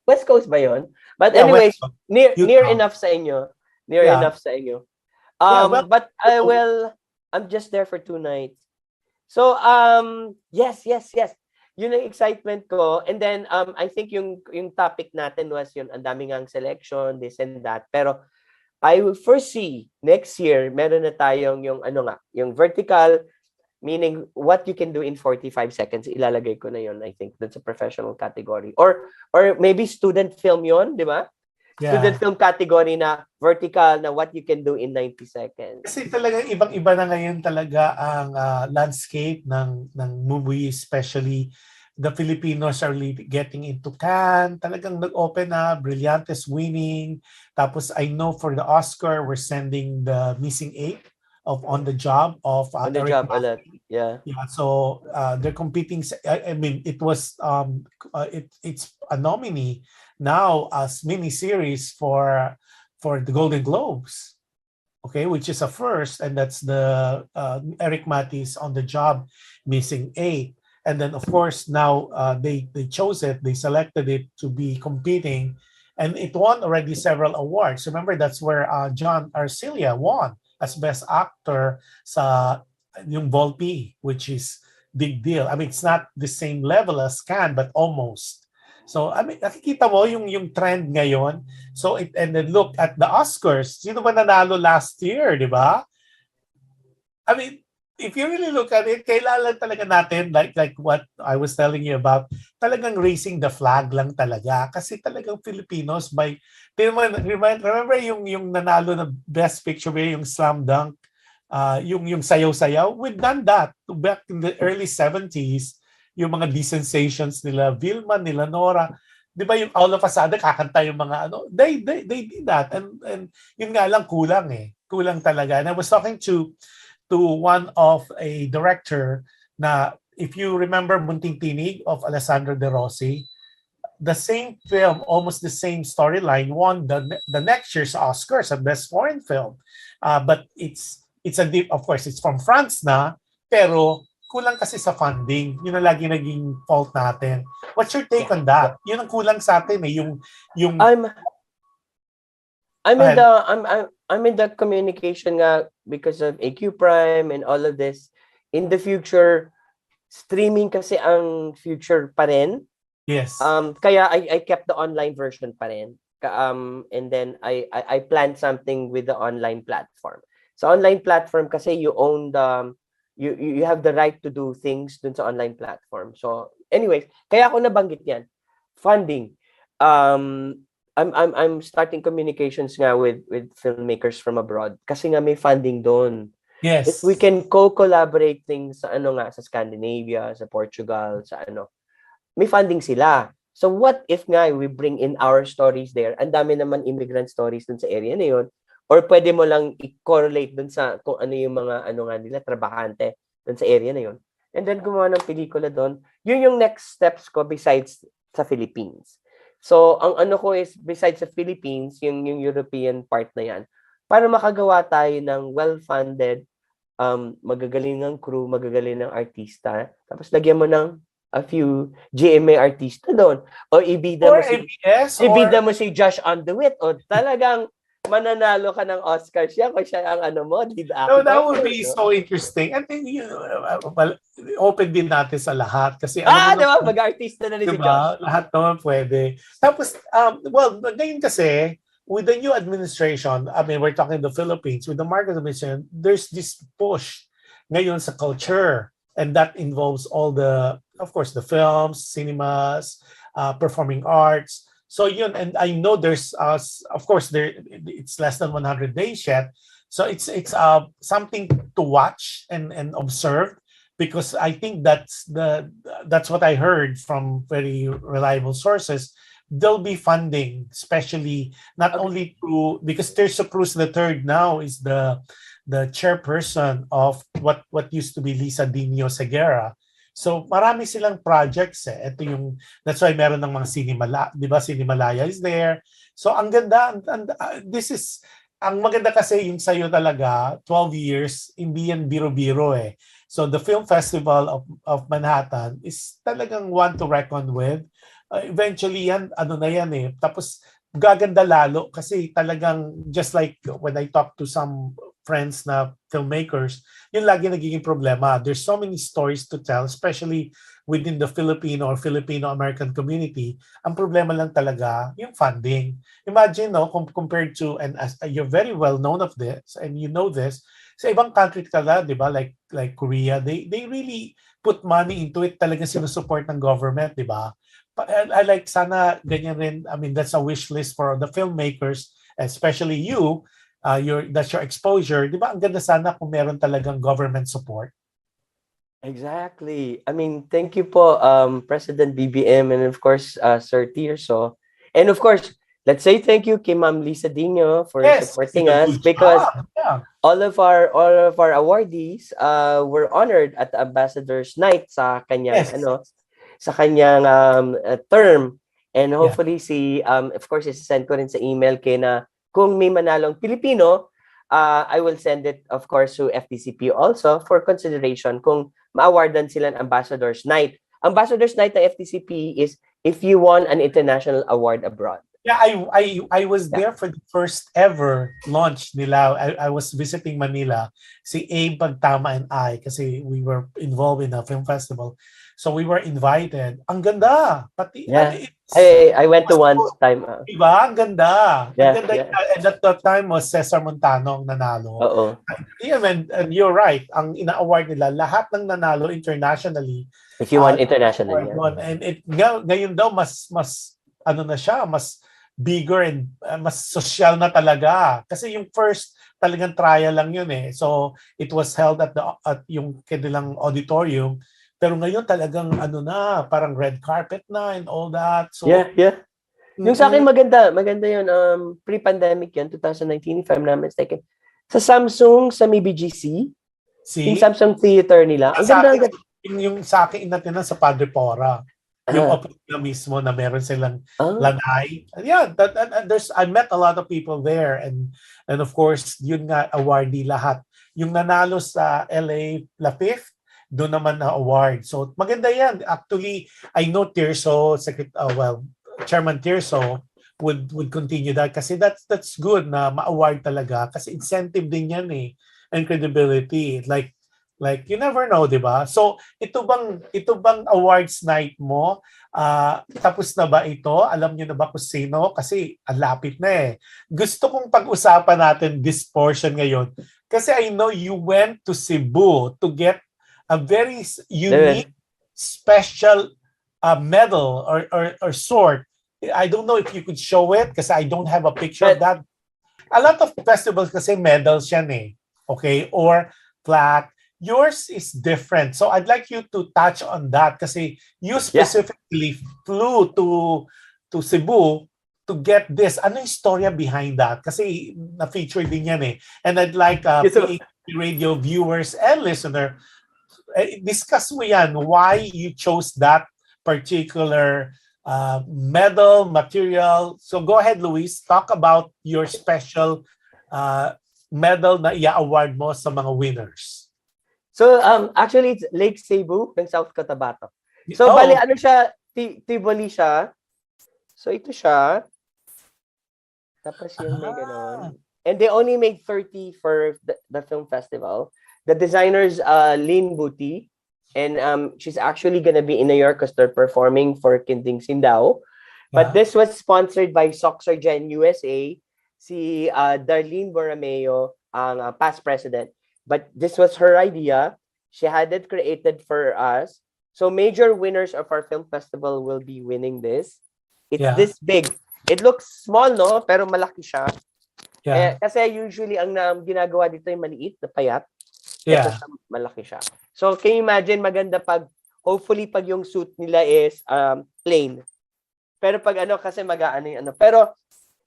Speaker 2: West Coast ba 'yon? But anyways, near enough sa inyo. Enough sa inyo. But I'm just there for 2 nights. So yes. Yun ang excitement ko. And then, I think yung topic natin was yun, ang daming ang selection, this and that. Pero, I will foresee, next year, meron na tayong yung vertical, meaning what you can do in 45 seconds, ilalagay ko na yun, I think. That's a professional category. Or maybe student film yun, di ba? Yeah. Student film category na vertical na what you can do in 90 seconds.
Speaker 1: Kasi talagang ibang-iba na ngayon talaga ang landscape ng movie, especially the Filipinos are getting into Cannes. Talagang nag-open na, Brillantes winning. Tapos I know for the Oscar, we're sending the Missing Eight of On the Job of
Speaker 2: On the
Speaker 1: Eric.
Speaker 2: job a lot. Yeah.
Speaker 1: Yeah, so they're competing. I mean, it was it's a nominee now as miniseries for the Golden Globes. Okay, which is a first, and that's the Eric Matis On the Job, Missing Eight, and then of course now they chose it, they selected it to be competing, and it won already several awards. Remember, that's where John Arcilia won as Best Actor sa yung Volpi, which is big deal. I mean, it's not the same level as Cannes, but almost. So, I mean, nakikita mo yung trend ngayon. So, and then look at the Oscars. Sino ba nanalo last year, di ba? I mean, if you really look at it, kailangan talaga natin, like what I was telling you about, talagang raising the flag lang talaga. Kasi talagang Filipinos, remember yung nanalo na Best Picture, yung Slam Dunk, yung sayaw-sayaw? We've done that back in the early 70s. Yung mga sensations nila, Vilma, nila Nora, di ba yung All of a Sudden, kakanta yung mga they did that. And yun nga lang, kulang talaga. And I was talking to one of a director na, if you remember Munting Tinig of Alessandro De Rossi, the same film, almost the same storyline, won the next year's Oscars at Best Foreign Film. But it's of course, it's from France na, pero kulang kasi sa funding. Yun ang lagi naging fault natin. What's your take on that? Yun ang kulang sa atin yung
Speaker 2: I'm in the communication nga because of AQ Prime and all of this. In the future, streaming kasi ang future pa rin.
Speaker 1: Yes.
Speaker 2: Kaya I kept the online version pa rin. And then I planned something with the online platform. So online platform kasi you own the you have the right to do things dun sa online platform. So anyways, kaya ako nabanggit yan. Funding. I'm starting communications nga with filmmakers from abroad kasi nga may funding doon.
Speaker 1: Yes.
Speaker 2: If we can co-collaborate things sa sa Scandinavia, sa Portugal, sa may funding sila. So what if nga we bring in our stories there? Ang dami naman immigrant stories dun sa area na yun. Or pwede mo lang i-correlate dun sa kung ano yung mga nila, trabahante dun sa area na yun. And then gumawa ng pelikula dun. Yun yung next steps ko besides sa Philippines. So, ang ko is, besides sa Philippines, yung European part na yan, para makagawa tayo ng well-funded, magagaling ng crew, magagaling ng artista, tapos lagyan mo ng a few GMA artista doon. O ibida mo si Jush Andowitt, o talagang mananalo ka ng Oscar siya kung siya ang mo, lead actor.
Speaker 1: No, that would be so interesting. I think open din natin sa lahat kasi
Speaker 2: diba? Mag-artista na rin si Josh.
Speaker 1: Lahat naman pwede. Tapos well, ngayon kasi with the new administration, I mean, we're talking the Philippines, with the Marcos administration, there's this push ngayon sa culture, and that involves all of course, the films, cinemas, performing arts. So yun, and I know there's of course it's less than 100 days yet. So it's something to watch and observe, because I think that's what I heard from very reliable sources. There'll be funding, especially not only because Teresa Cruz III now is the chairperson of what used to be Lisa Dino Segura. So marami silang projects Ito that's why meron ng mga di ba? Cinemalaya is there. So ang ganda, this is, ang maganda kasi yung sayo talaga, 12 years, hindi yan biro-biro So the Film Festival of Manhattan is talagang one to reckon with. Eventually yan, na yan Tapos gaganda lalo kasi talagang, just like when I talk to some friends na filmmakers, yun lagi nagiging problema. There's so many stories to tell, especially within the Filipino or Filipino-American community. Ang problema lang talaga, yung funding. Imagine, compared to, and as you're very well known of this, and you know this, sa ibang country talaga, di ba, like Korea, they really put money into it, talaga sinusupport ng government, di ba? I like sana ganyan rin. I mean, that's a wish list for the filmmakers, especially you. That's your exposure. Di ba ang ganda sana kung meron talagang government support?
Speaker 2: Exactly. I mean, thank you po, President BBM, and of course, Sir Tirso. And of course, let's say thank you kay Ma'am Lisa Dino for
Speaker 1: Yes, she
Speaker 2: supporting
Speaker 1: did a
Speaker 2: us
Speaker 1: good
Speaker 2: because
Speaker 1: job. Yeah.
Speaker 2: all of our awardees were honored at the Ambassador's Night
Speaker 1: Yes.
Speaker 2: sa kanyang term. And
Speaker 1: Yeah.
Speaker 2: hopefully of course, isi-send ko rin sa email kay na kung may manalong Pilipino, I will send it of course to FDCP also for consideration kung ma-awardan sila ng Ambassador's Night. Ambassador's Night ng FDCP is if you won an international award abroad.
Speaker 1: Yeah, I was
Speaker 2: Yeah.
Speaker 1: there for the first ever launch nila. I was visiting Manila, si Abe Pagtama and I, kasi we were involved in a film festival. So we were invited. Ang ganda. Pati,
Speaker 2: Yeah.
Speaker 1: it's,
Speaker 2: I went to
Speaker 1: was,
Speaker 2: one time.
Speaker 1: diba? Ang ganda. Ang
Speaker 2: Yeah,
Speaker 1: ganda.
Speaker 2: yeah.
Speaker 1: And at that time was Cesar Montano ang nanalo.
Speaker 2: Oo.
Speaker 1: Yeah, and you're right. Ang ina-award nila, lahat ng nanalo internationally,
Speaker 2: If you won internationally,
Speaker 1: award
Speaker 2: yeah.
Speaker 1: doon. And ngayon daw, mas ano na siya, mas bigger and mas social na talaga. Kasi yung first talagang trial lang yun eh. So it was held at yung kanilang auditorium. Pero ngayon talagang ano na, parang red carpet na and all that. So
Speaker 2: Yeah, yeah. Yung sa akin
Speaker 1: mm-mm.
Speaker 2: maganda yun. Pre-pandemic yan, 2019 if I'm not mistaken. Sa Samsung, sa may BGC, yung
Speaker 1: See?
Speaker 2: Samsung Theater nila. Ang
Speaker 1: Sa
Speaker 2: ganda, ang
Speaker 1: akin,
Speaker 2: ganda.
Speaker 1: yung sa akin inatin sa Padre Pora. Yung
Speaker 2: Ah,
Speaker 1: opening mismo na meron silang
Speaker 2: ah,
Speaker 1: lanay. And yeah, I met a lot of people there and of course, yun nga awardee lahat. Yung nanalo sa LA La Fifth, doon naman na award. So maganda yan. Actually, I know Tirso, Chairman Tirso would continue that kasi that's good na ma-award talaga kasi incentive din yan eh and credibility. Like you never know, 'di ba? So ito bang awards night mo? Tapos na ba ito? Alam niyo na ba kung sino? Kasi ang lapit na eh. Gusto kong pag-usapan natin this portion ngayon. Kasi I know you went to Cebu to get a very
Speaker 2: there.
Speaker 1: unique, special medal or sword. I don't know if you could show it kasi I don't have a picture of
Speaker 2: But,
Speaker 1: that. A lot of festivals kasi medals yan eh. Okay? Or plaque. Yours is different. So I'd like you to touch on that kasi you
Speaker 2: yeah.
Speaker 1: specifically flew to Cebu to get this. Ano yung storya behind that? Kasi na-feature din yan eh. And I'd like
Speaker 2: So,
Speaker 1: PHP radio viewers and listener, discuss mo yan. Why you chose that particular medal, material. So go ahead, Luis. Talk about your special medal na i-award mo sa mga winners.
Speaker 2: so actually, it's Lake Cebu ng South Cotabato. So, bali,
Speaker 1: Oh,
Speaker 2: ano siya, Tivoli siya. So, ito siya. Tapos yung may ganon. And they only made 30 for the film festival. The designers, Lynn Buti, and she's actually gonna be in New York because they're performing for Kinding Sindao. But
Speaker 1: yeah.
Speaker 2: this was sponsored by Soxergen USA, si Darlene Borromeo, ang past president. But this was her idea. She had it created for us. So major winners of our film festival will be winning this. It's
Speaker 1: Yeah.
Speaker 2: this big. It looks small, no? Pero malaki siya.
Speaker 1: Yeah.
Speaker 2: Kasi usually ang ginagawa dito yung maliit na payat. Ito
Speaker 1: Yeah.
Speaker 2: siya, malaki siya. So can you imagine maganda hopefully pag yung suit nila is plain. Pero pag kasi mag-aano yung Pero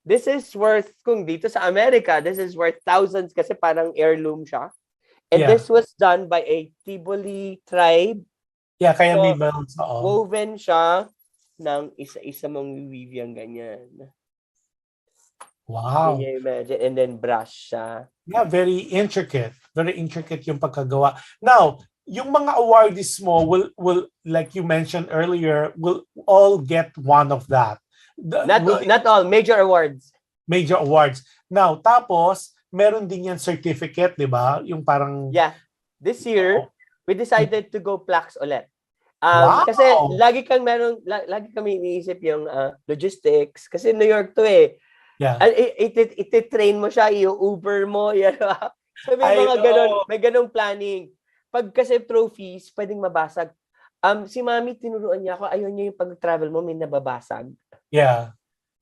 Speaker 2: this is worth, kung dito sa Amerika, this is worth thousands kasi parang heirloom siya. And
Speaker 1: Yeah.
Speaker 2: this was done by a Tiboli tribe.
Speaker 1: Yeah, kaya
Speaker 2: So,
Speaker 1: may medals.
Speaker 2: woven siya ng isa-isa mong weave yung ganyan.
Speaker 1: Wow.
Speaker 2: Can you imagine? And then brush siya.
Speaker 1: Yeah, very intricate. Very intricate yung pagkagawa. Now, yung mga awardees mo will like you mentioned earlier, will all get one of that.
Speaker 2: Not all, major awards.
Speaker 1: Major awards. Now, tapos, meron din yan certificate, di ba? Yung parang...
Speaker 2: Yeah. This year, we decided to go plaques ulit.
Speaker 1: Wow!
Speaker 2: Kasi lagi kami iniisip yung logistics. Kasi New York to eh.
Speaker 1: Yeah.
Speaker 2: Iti-train mo siya, i-Uber mo. Yan. So may ganong planning. Pag kasi trophies, pwedeng mabasag. Si Mami, tinuruan niya ako, ayaw niya yung pag-travel mo, may nababasag.
Speaker 1: Yeah.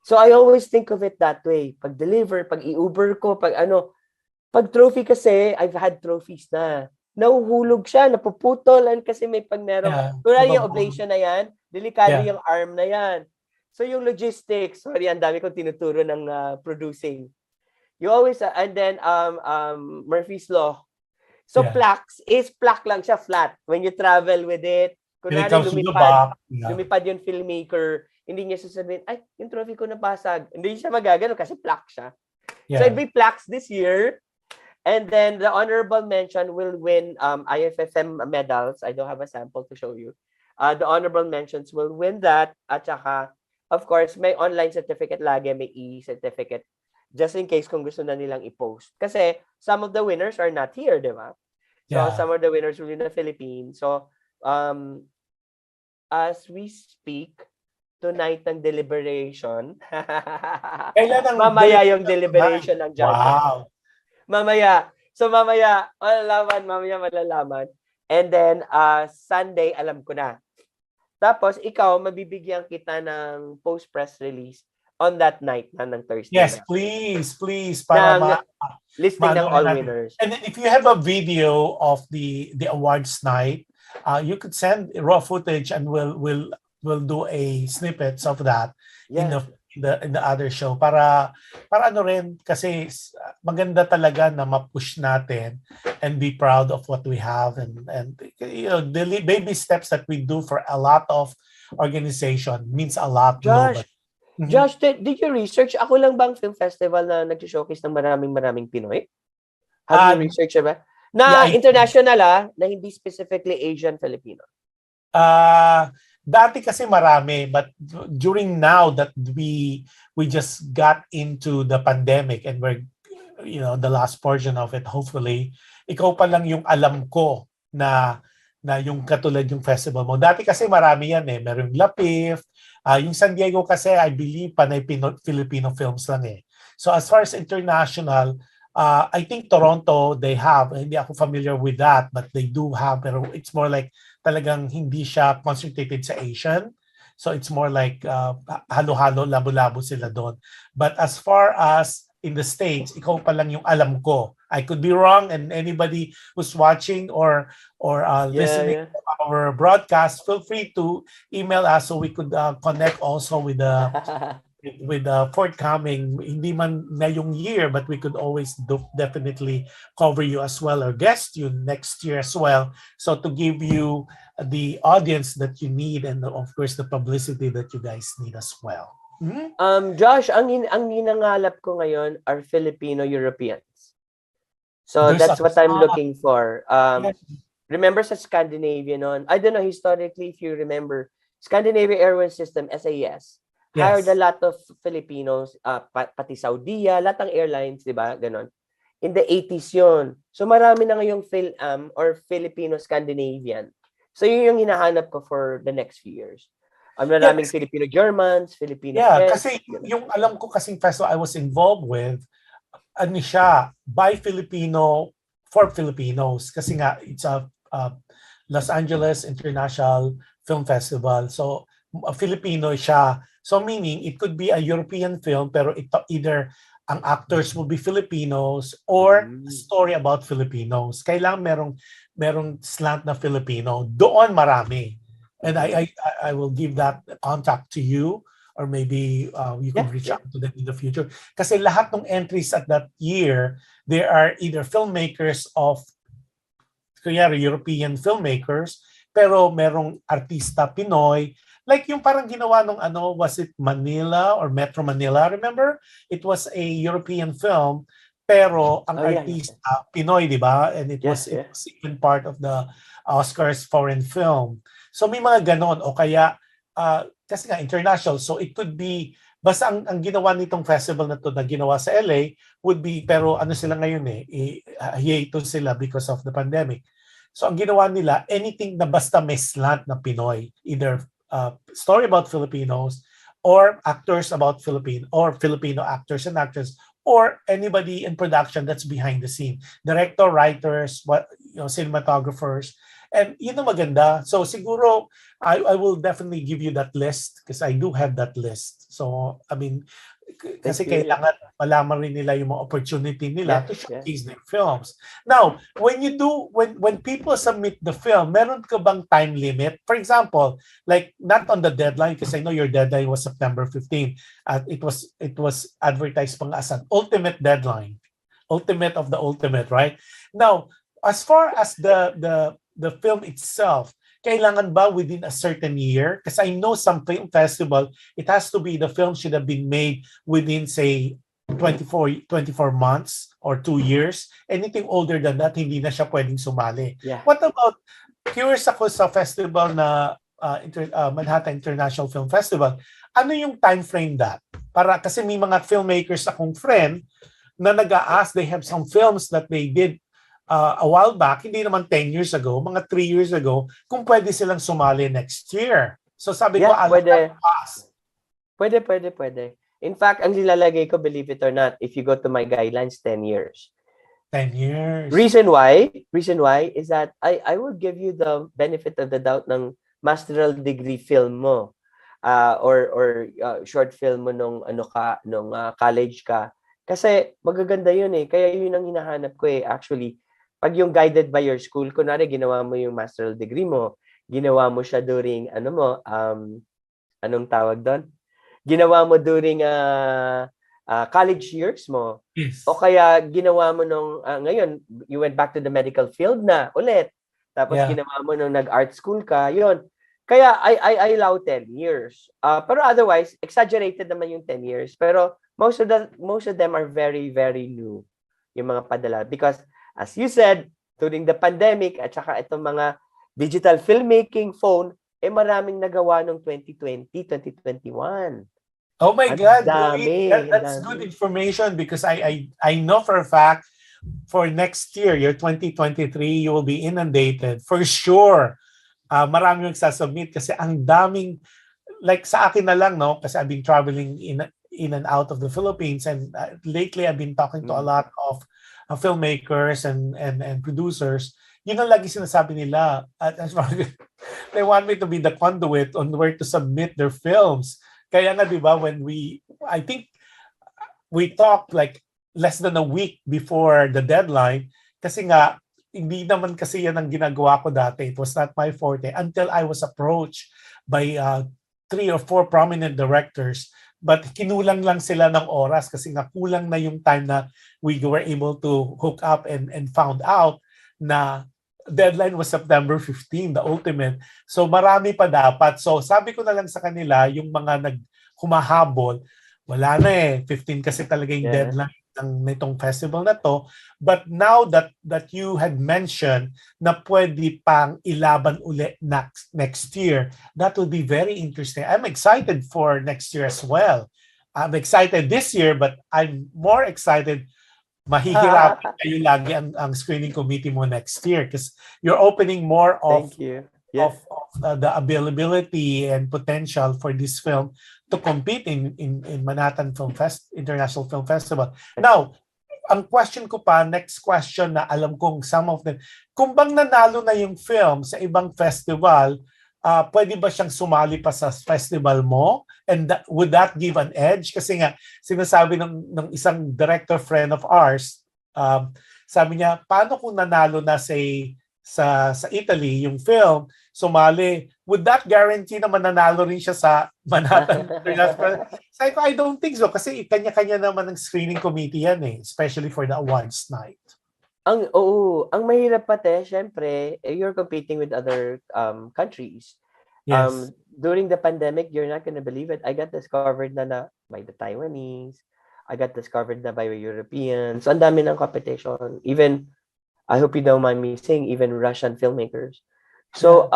Speaker 2: So I always think of it that way. Pag-deliver, pag i-Uber ko, pag trophy kasi, I've had trophies na nahuhulog siya, napuputolan kasi may pag merong,
Speaker 1: Yeah.
Speaker 2: kunwari yung oblation na yan, delikado
Speaker 1: Yeah.
Speaker 2: yung arm na yan. So yung logistics, sorry, ang dami kong tinuturo ng producing. You always, and then Murphy's Law. So
Speaker 1: Yeah.
Speaker 2: plaque lang siya, flat. When you travel with it,
Speaker 1: When it
Speaker 2: kunwari
Speaker 1: comes to the back, yeah.
Speaker 2: lumipad yung filmmaker, hindi niya sasabihin, ay, yung trophy ko nabasag. Hindi siya magagano kasi plaque siya.
Speaker 1: Yeah.
Speaker 2: So it'd be plaques this year. And then the honorable mention will win IFFM medals. I don't have a sample to show you. The honorable mentions will win that. At saka, of course, may online certificate lagi, may e-certificate. Just in case kung gusto na nilang i-post. Kasi some of the winners are not here, di ba? So
Speaker 1: Yeah.
Speaker 2: some of the winners will be in the Philippines. So as we speak, tonight ng deliberation. Mamaya yung deliberation ng judges.
Speaker 1: Wow.
Speaker 2: Mamaya. So mamaya, malalaman. And then, Sunday, alam ko na. Tapos, ikaw, mabibigyan kita ng post-press release on that night na ng Thursday.
Speaker 1: Yes, please. Para
Speaker 2: listing ng all winners.
Speaker 1: And if you have a video of the awards night, you could send raw footage and we'll do a snippets of that in the other show para ano rin kasi maganda talaga na ma-push natin and be proud of what we have and you know the baby steps that we do for a lot of organization means a lot.
Speaker 2: Josh, did you research? Ako lang bang film festival na nag-showcase ng maraming Pinoy? Have you researched ba? Na international na hindi specifically Asian Filipino.
Speaker 1: Dati kasi marami, but during now that we just got into the pandemic and we're, you know, the last portion of it, hopefully, ikaw pa lang yung alam ko na yung katulad yung festival mo. Dati kasi marami yan eh. Meron Lapif. Yung San Diego kasi, I believe, panay Filipino films lang eh. So as far as international, I think Toronto, they have, hindi ako familiar with that, but they do have, pero it's more like talagang hindi siya concentrated sa Asian. So it's more like halo-halo, labo-labo sila doon. But as far as in the States, ikaw pa lang yung alam ko. I could be wrong, and anybody who's watching or listening to our broadcast, feel free to email us so we could connect also with the forthcoming, hindi man na yung year, but we could always definitely cover you as well or guest you next year as well. So to give you the audience that you need and of course the publicity that you guys need as well. Mm-hmm.
Speaker 2: Josh, ang ninangalap ko ngayon are Filipino Europeans. So that's what I'm looking for. Remember sa Scandinavian on, I don't know historically if you remember, Scandinavian Airline System, SAS, hired a lot of Filipinos, pati Saudi, lahat ng airlines, di ba? Ganon. In the 80s yun. So marami na ngayong Phil-Am or Filipino-Scandinavian. So yun yung hinahanap ko for the next few years. Maraming Filipino-Germans, Filipino
Speaker 1: French. Kasi yung alam ko kasing festival I was involved with, ano siya, by Filipino, for Filipinos. Kasi nga, it's a Los Angeles International Film Festival. So, Filipino siya. So, meaning, it could be a European film, pero either ang actors will be Filipinos or a story about Filipinos. Kailangan merong slant na Filipino. Doon marami. And I will give that contact to you, or maybe you can reach out to them in the future. Kasi lahat ng entries at that year, there are either filmmakers of kunyari European filmmakers, pero merong artista Pinoy. Like yung parang ginawa nung was it Manila or Metro Manila? Remember? It was a European film, pero ang artista Pinoy, di ba? And it was even part of the Oscars foreign film. So may mga ganon o kaya kasi nga international, so it could be basta ang ginawa nitong festival na to na ginawa sa LA would be, pero ano sila ngayon hiatus sila because of the pandemic. So ang ginawa nila, anything na basta may slant na Pinoy, either story about Filipinos or actors about Filipino actors and actresses, or anybody in production that's behind the scene, director, writers, cinematographers. And yun ang maganda. So siguro, I will definitely give you that list because I do have that list. So, I mean, kasi
Speaker 2: Thank you.
Speaker 1: kailangan malaman rin nila yung mga opportunity nila
Speaker 2: Yeah,
Speaker 1: to
Speaker 2: yeah.
Speaker 1: showcase their films. Now, when people submit the film, meron ka bang time limit? For example, like not on the deadline, because I know your deadline was September 15. It was advertised pang as an ultimate deadline, ultimate of the ultimate, right? Now, as far as the film itself, kailangan ba within a certain year? Because I know some film festival, it has to be the film should have been made within, say, 24 months or 2 years. Anything older than that, hindi na siya pwedeng sumali.
Speaker 2: Yeah.
Speaker 1: What about, curious ako sa festival na Manhattan International Film Festival, ano yung time frame that? Para, kasi may mga filmmakers akong friend na nag-a-ask, they have some films that they did a while back, hindi naman 10 years ago, mga 3 years ago, kung pwede silang sumali next year. So sabi ko,
Speaker 2: Yeah,
Speaker 1: alam
Speaker 2: pwede.
Speaker 1: pass.
Speaker 2: Pwede. In fact, ang nilalagay ko, believe it or not, if you go to my guidelines, 10 years.
Speaker 1: 10 years.
Speaker 2: Reason why is that I will give you the benefit of the doubt ng masteral degree film mo. Or short film mo nung college ka. Kasi magaganda yun eh. Kaya yun ang hinahanap ko eh. Actually, pag yung guided by your school, kunwari ginawa mo yung masteral degree mo, ginawa mo siya during, anong tawag doon? Ginawa mo during college years mo.
Speaker 1: Yes.
Speaker 2: O kaya ginawa mo nung, ngayon, you went back to the medical field na ulit. Tapos ginawa mo nung nag-art school ka, yun. Kaya I allow 10 years. Pero otherwise, exaggerated naman yung 10 years. Pero most of them are very, very new, yung mga padala. Because, as you said, during the pandemic, at saka itong mga digital filmmaking phone, maraming nagawa nung 2020, 2021.
Speaker 1: Oh my God,
Speaker 2: dami,
Speaker 1: that's good information because I know for a fact for next year, your 2023, you will be inundated for sure. Marami yung sasubmit kasi ang daming, like sa akin na lang, no? Kasi I've been traveling in and out of the Philippines, and lately I've been talking to a lot of filmmakers and producers. Yun ang lagi sinasabi nila. They want me to be the conduit on where to submit their films. Kaya nga, di ba, I think we talked like less than a week before the deadline kasi nga, hindi naman kasi yan ang ginagawa ko dati. It was not my forte until I was approached by 3 or 4 prominent directors. But kinulang lang sila ng oras kasi nga kulang na yung time na we were able to hook up and found out na deadline was September 15, the ultimate. So marami pa dapat. So sabi ko na lang sa kanila, yung mga humahabol, wala na eh. 15 kasi talaga yung deadline ng nitong festival na to. But now that you had mentioned na pwede pang ilaban uli next year, that will be very interesting. I'm excited for next year as well. I'm excited this year, but I'm more excited mahihirapan kayo lagi ang screening committee mo next year because you're opening more of the availability and potential for this film to compete in Manhattan International Film Festival. Now, ang question ko pa, next question na alam kong some of them, kung bang nanalo na yung film sa ibang festival, pwede ba siyang sumali pa sa festival mo? And would that give an edge? Kasi nga, sinasabi ng isang director friend of ours, sabi niya, paano kung nanalo na sa Italy yung film, sumali, would that guarantee na mananalo rin siya sa Manhattan International? Sabi ko, I don't think so. Kasi kanya-kanya naman ng screening committee yan eh, especially for the awards night.
Speaker 2: Ang mahirap pati, syempre, you're competing with other countries.
Speaker 1: Yes.
Speaker 2: During the pandemic, you're not gonna believe it. I got discovered na by the Taiwanese. I got discovered na by Europeans. So, ang dami ng competition. Even, I hope you don't mind me saying, even Russian filmmakers. So,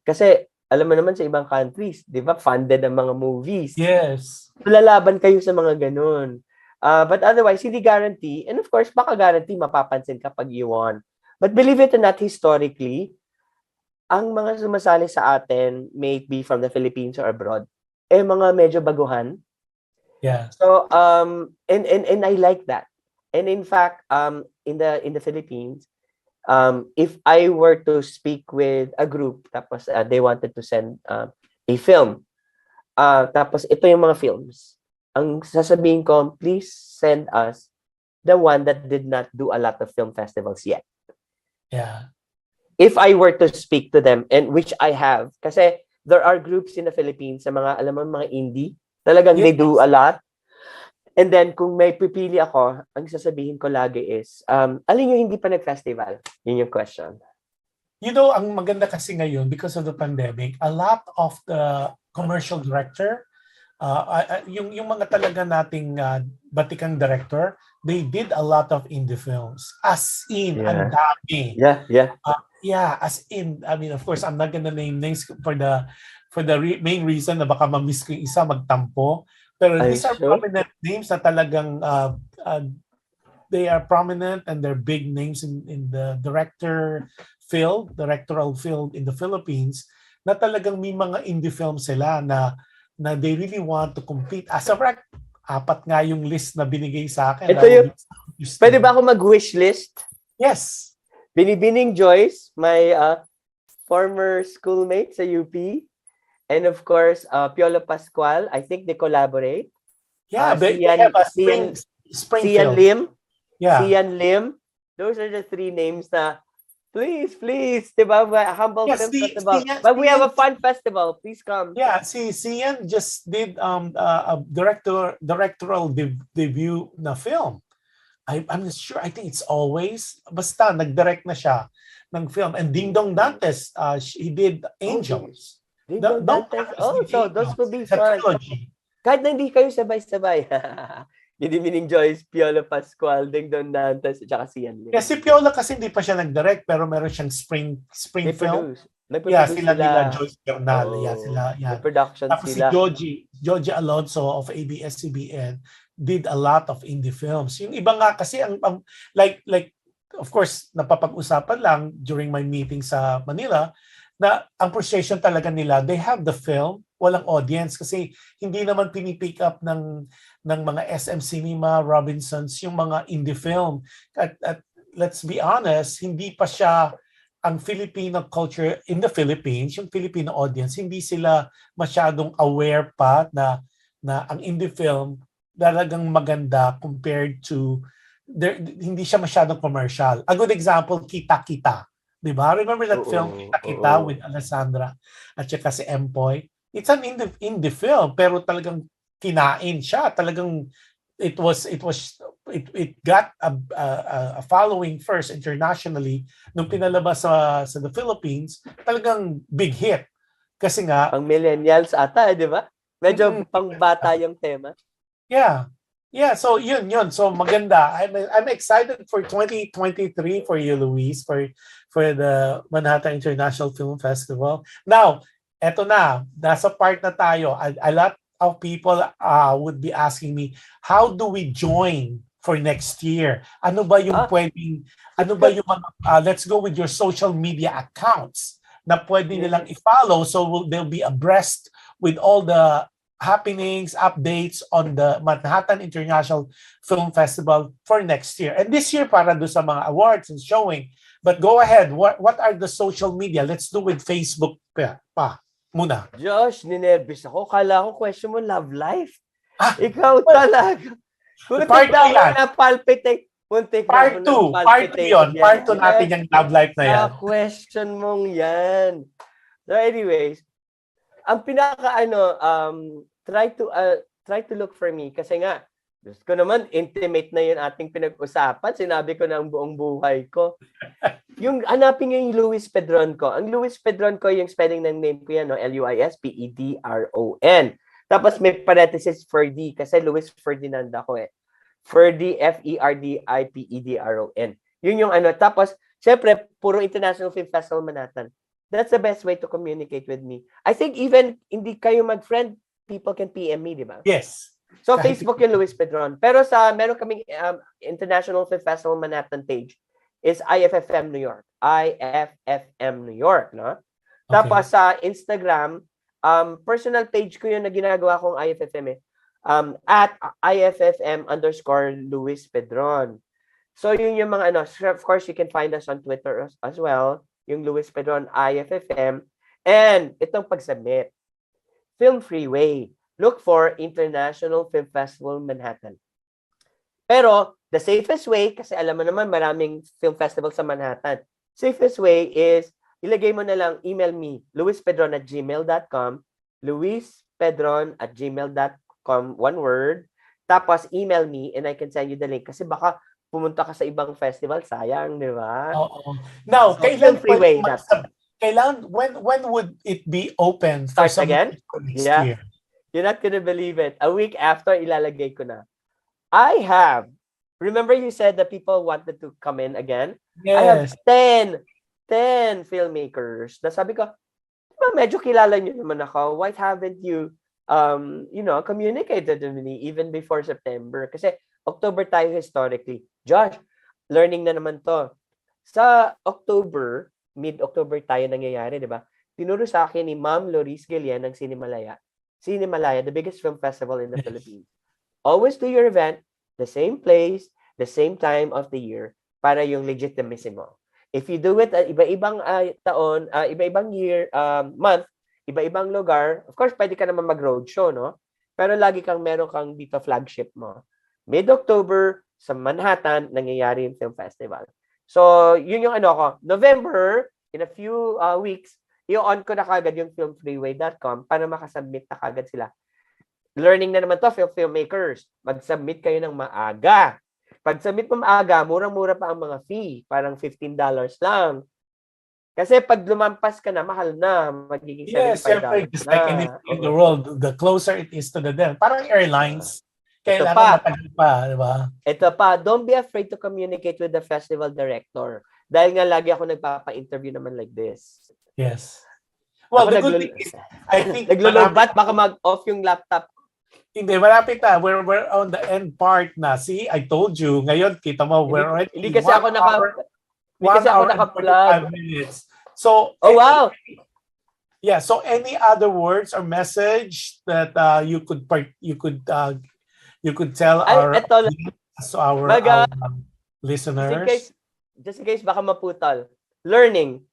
Speaker 2: kasi, alam mo naman sa ibang countries, di ba, funded ang mga movies.
Speaker 1: Yes.
Speaker 2: Lalaban kayo sa mga ganun. But otherwise, hindi guarantee. And of course, baka guarantee mapapansin kapag you won. But believe it or not, historically, ang mga sumasali sa atin, may it be from the Philippines or abroad, mga medyo baguhan.
Speaker 1: Yeah.
Speaker 2: So, and I like that. And in fact, in the Philippines, if I were to speak with a group, tapos they wanted to send a film, tapos ito yung mga films. ang sasabihin ko, please send us the one that did not do a lot of film festivals yet.
Speaker 1: Yeah.
Speaker 2: If I were to speak to them, and which I have, kasi there are groups in the Philippines sa mga, alam mo, mga indie, talagang they do a lot. And then, kung may pipili ako, ang sasabihin ko lagi is, alin yung hindi pa nag-festival? Yun yung question.
Speaker 1: You know, ang maganda kasi ngayon, because of the pandemic, a lot of the commercial director, yung mga talaga nating batikang director, they did a lot of indie films. As in, ang dami.
Speaker 2: Yeah.
Speaker 1: As in, I mean, of course, I'm not gonna name names for the main reason na baka ma-miss ko yung isa, magtampo. Pero these are prominent names na talagang they are prominent and they're big names in the directorial field in the Philippines, na talagang may mga indie films sila na they really want to compete. As a fact, 4 nga yung list na binigay sa akin.
Speaker 2: Ito yung, pwede ba ako mag-wish list?
Speaker 1: Yes.
Speaker 2: Binibining Joyce, my former schoolmate sa UP. And of course, Piolo Pascual, I think they collaborate.
Speaker 1: Yeah, they have a spring
Speaker 2: Sian
Speaker 1: film.
Speaker 2: Lim.
Speaker 1: Yeah.
Speaker 2: Sian Lim. Those are the 3 names na, please, diba? Humble Film Festival. But we have a fun festival. Please come.
Speaker 1: Yeah, Sian just did a directorial debut na film. I'm not sure. I think it's Always. Basta, nag-direct na siya ng film. And Ding Dong Dantes, he did Angels.
Speaker 2: Ding Dong Dantes. Oh, so those will be fun. Kahit na hindi kayo sabay-sabay. Binibining Joyce, Piolo Pascual, Ding Dong Dantes, at saka Sian Lim.
Speaker 1: Yeah, si Piolo kasi hindi pa siya nag-direct, pero meron siyang spring film. Yeah, sila nila Joyce Bernal. Yeah, sila. Yeah.
Speaker 2: Production
Speaker 1: tapos
Speaker 2: sila.
Speaker 1: si Joji Alonso of ABS-CBN did a lot of indie films. Yung iba nga kasi like of course napapag-usapan lang during my meeting sa Manila na ang appreciation talaga nila, they have the film, walang audience kasi hindi naman pinipick up ng mga SM Cinema, Robinsons, yung mga indie film. At let's be honest, hindi pa siya ang Filipino culture in the Philippines, yung Filipino audience, hindi sila masyadong aware pa na ang indie film talagang maganda compared to hindi siya masyadong commercial. A good example, Kita-Kita. Diba? Remember that film, Kita-Kita with Alessandra at saka si Empoy? It's an indie film, pero talagang kinain siya. Talagang it got a following first internationally nung pinalabas sa the Philippines. Talagang big hit. Kasi nga...
Speaker 2: Pang millennials ata, di ba? Medyo pang bata yung tema.
Speaker 1: Yeah, so yun. So maganda. I'm excited for 2023 for you, Luis, for the Manhattan International Film Festival. Now, eto na, nasa part na tayo. A lot of people would be asking me, how do we join for next year? Ano ba yung pwedeng, let's go with your social media accounts na pwede nilang i-follow so they'll be abreast with all the happenings, updates on the Manhattan International Film Festival for next year. And this year, para do sa mga awards and showing. But go ahead, what are the social media? Let's do with Facebook pa muna.
Speaker 2: Josh, ninervous ako. Kala ko question mo love life. Ikaw talaga.
Speaker 1: Part 2 yan.
Speaker 2: Na-palpitate.
Speaker 1: Part 2. Part 2 yun. Part 2 natin yung love life na yan.
Speaker 2: Question mong yan. So anyways, ang pinaka try to look for me kasi nga gusto ko naman intimate na yun ating pinag-usapan. Sinabi ko na ang buong buhay ko. Yung hanapin niyo yung Luis Pedron ko. Ang Luis Pedron ko yung spelling ng name ko yan, no? Luispedron. Tapos may parenthesis Ferdi kasi Luis Ferdinand ako eh. Ferdi, Ferdipedron. Yun yung Tapos syempre puro International Film Festival Manhattan. That's the best way to communicate with me. I think even hindi kayo mag-friend, people can PM me, di ba?
Speaker 1: Yes.
Speaker 2: So, Facebook yung Luis Pedron. Pero meron kaming International Film Festival Manhattan page is IFFM New York. IFFM New York, no? Okay. Tapos sa Instagram, personal page ko yun na ginagawa kong IFFM at IFFM_Luis Pedron. So, yun yung mga of course, you can find us on Twitter as well. Yung Luis Pedron IFFM. And itong pag-submit. Film Freeway. look for International Film Festival Manhattan. Pero, the safest way, kasi alam mo naman maraming film festival sa Manhattan, safest way is, ilagay mo na lang, email me, luispedron@gmail.com, luispedron@gmail.com, one word, tapos email me and I can send you the link. Kasi baka pumunta ka sa ibang festival, sayang, di ba?
Speaker 1: Oo. Now,
Speaker 2: So, filmfreeway.com.
Speaker 1: when would it be open for
Speaker 2: Start again?
Speaker 1: next
Speaker 2: Yeah.
Speaker 1: year?
Speaker 2: You're not gonna believe it. A week after, ilalagay ko na. Remember you said that people wanted to come in again?
Speaker 1: Yes.
Speaker 2: I have 10 filmmakers. Na sabi ko, diba medyo kilala niyo naman ako. Why haven't you, communicated with me even before September? Kasi October tayo historically. Josh, learning na naman to. Sa October, mid-October tayo nangyayari, di ba? Tinuro sa akin ni Ma'am Loris Gillian ng Cinemalaya, the biggest film festival in the Philippines. Always do your event, the same place, the same time of the year, para yung legitimacy mo. If you do it at iba-ibang taon, iba-ibang year, month, iba-ibang lugar, of course, pwede ka naman mag-roadshow, no? Pero lagi meron kang dito flagship mo. Mid-October, sa Manhattan, nangyayari yung film festival. So, yun yung November, in a few weeks, i-on ko na kagad yung filmfreeway.com para makasubmit na kagad sila. Learning na naman to, filmmakers. Mag-submit kayo ng maaga. Pag submit mo maaga, murang-mura pa ang mga fee. Parang $15 lang. Kasi pag lumampas ka na, mahal na. Magiging $75
Speaker 1: yes, siyempre, just like anything in the world, the closer it is to the death. Parang airlines, kailangan matagal pa, di ba?
Speaker 2: Ito pa, don't be afraid to communicate with the festival director. Dahil nga lagi ako nagpapa-interview naman like this.
Speaker 1: Yes. Well, the good thing is, I think,
Speaker 2: naglo-lobat, baka mag-off yung laptop.
Speaker 1: Hindi, malapit na. We're on the end part na. See, I told you. Ngayon, kita mo, we're already
Speaker 2: Hindi kasi ako naka-plug.
Speaker 1: Minutes. So,
Speaker 2: wow!
Speaker 1: Yeah, so any other words or message that you could tell our listeners?
Speaker 2: Just in case baka maputol. Learning.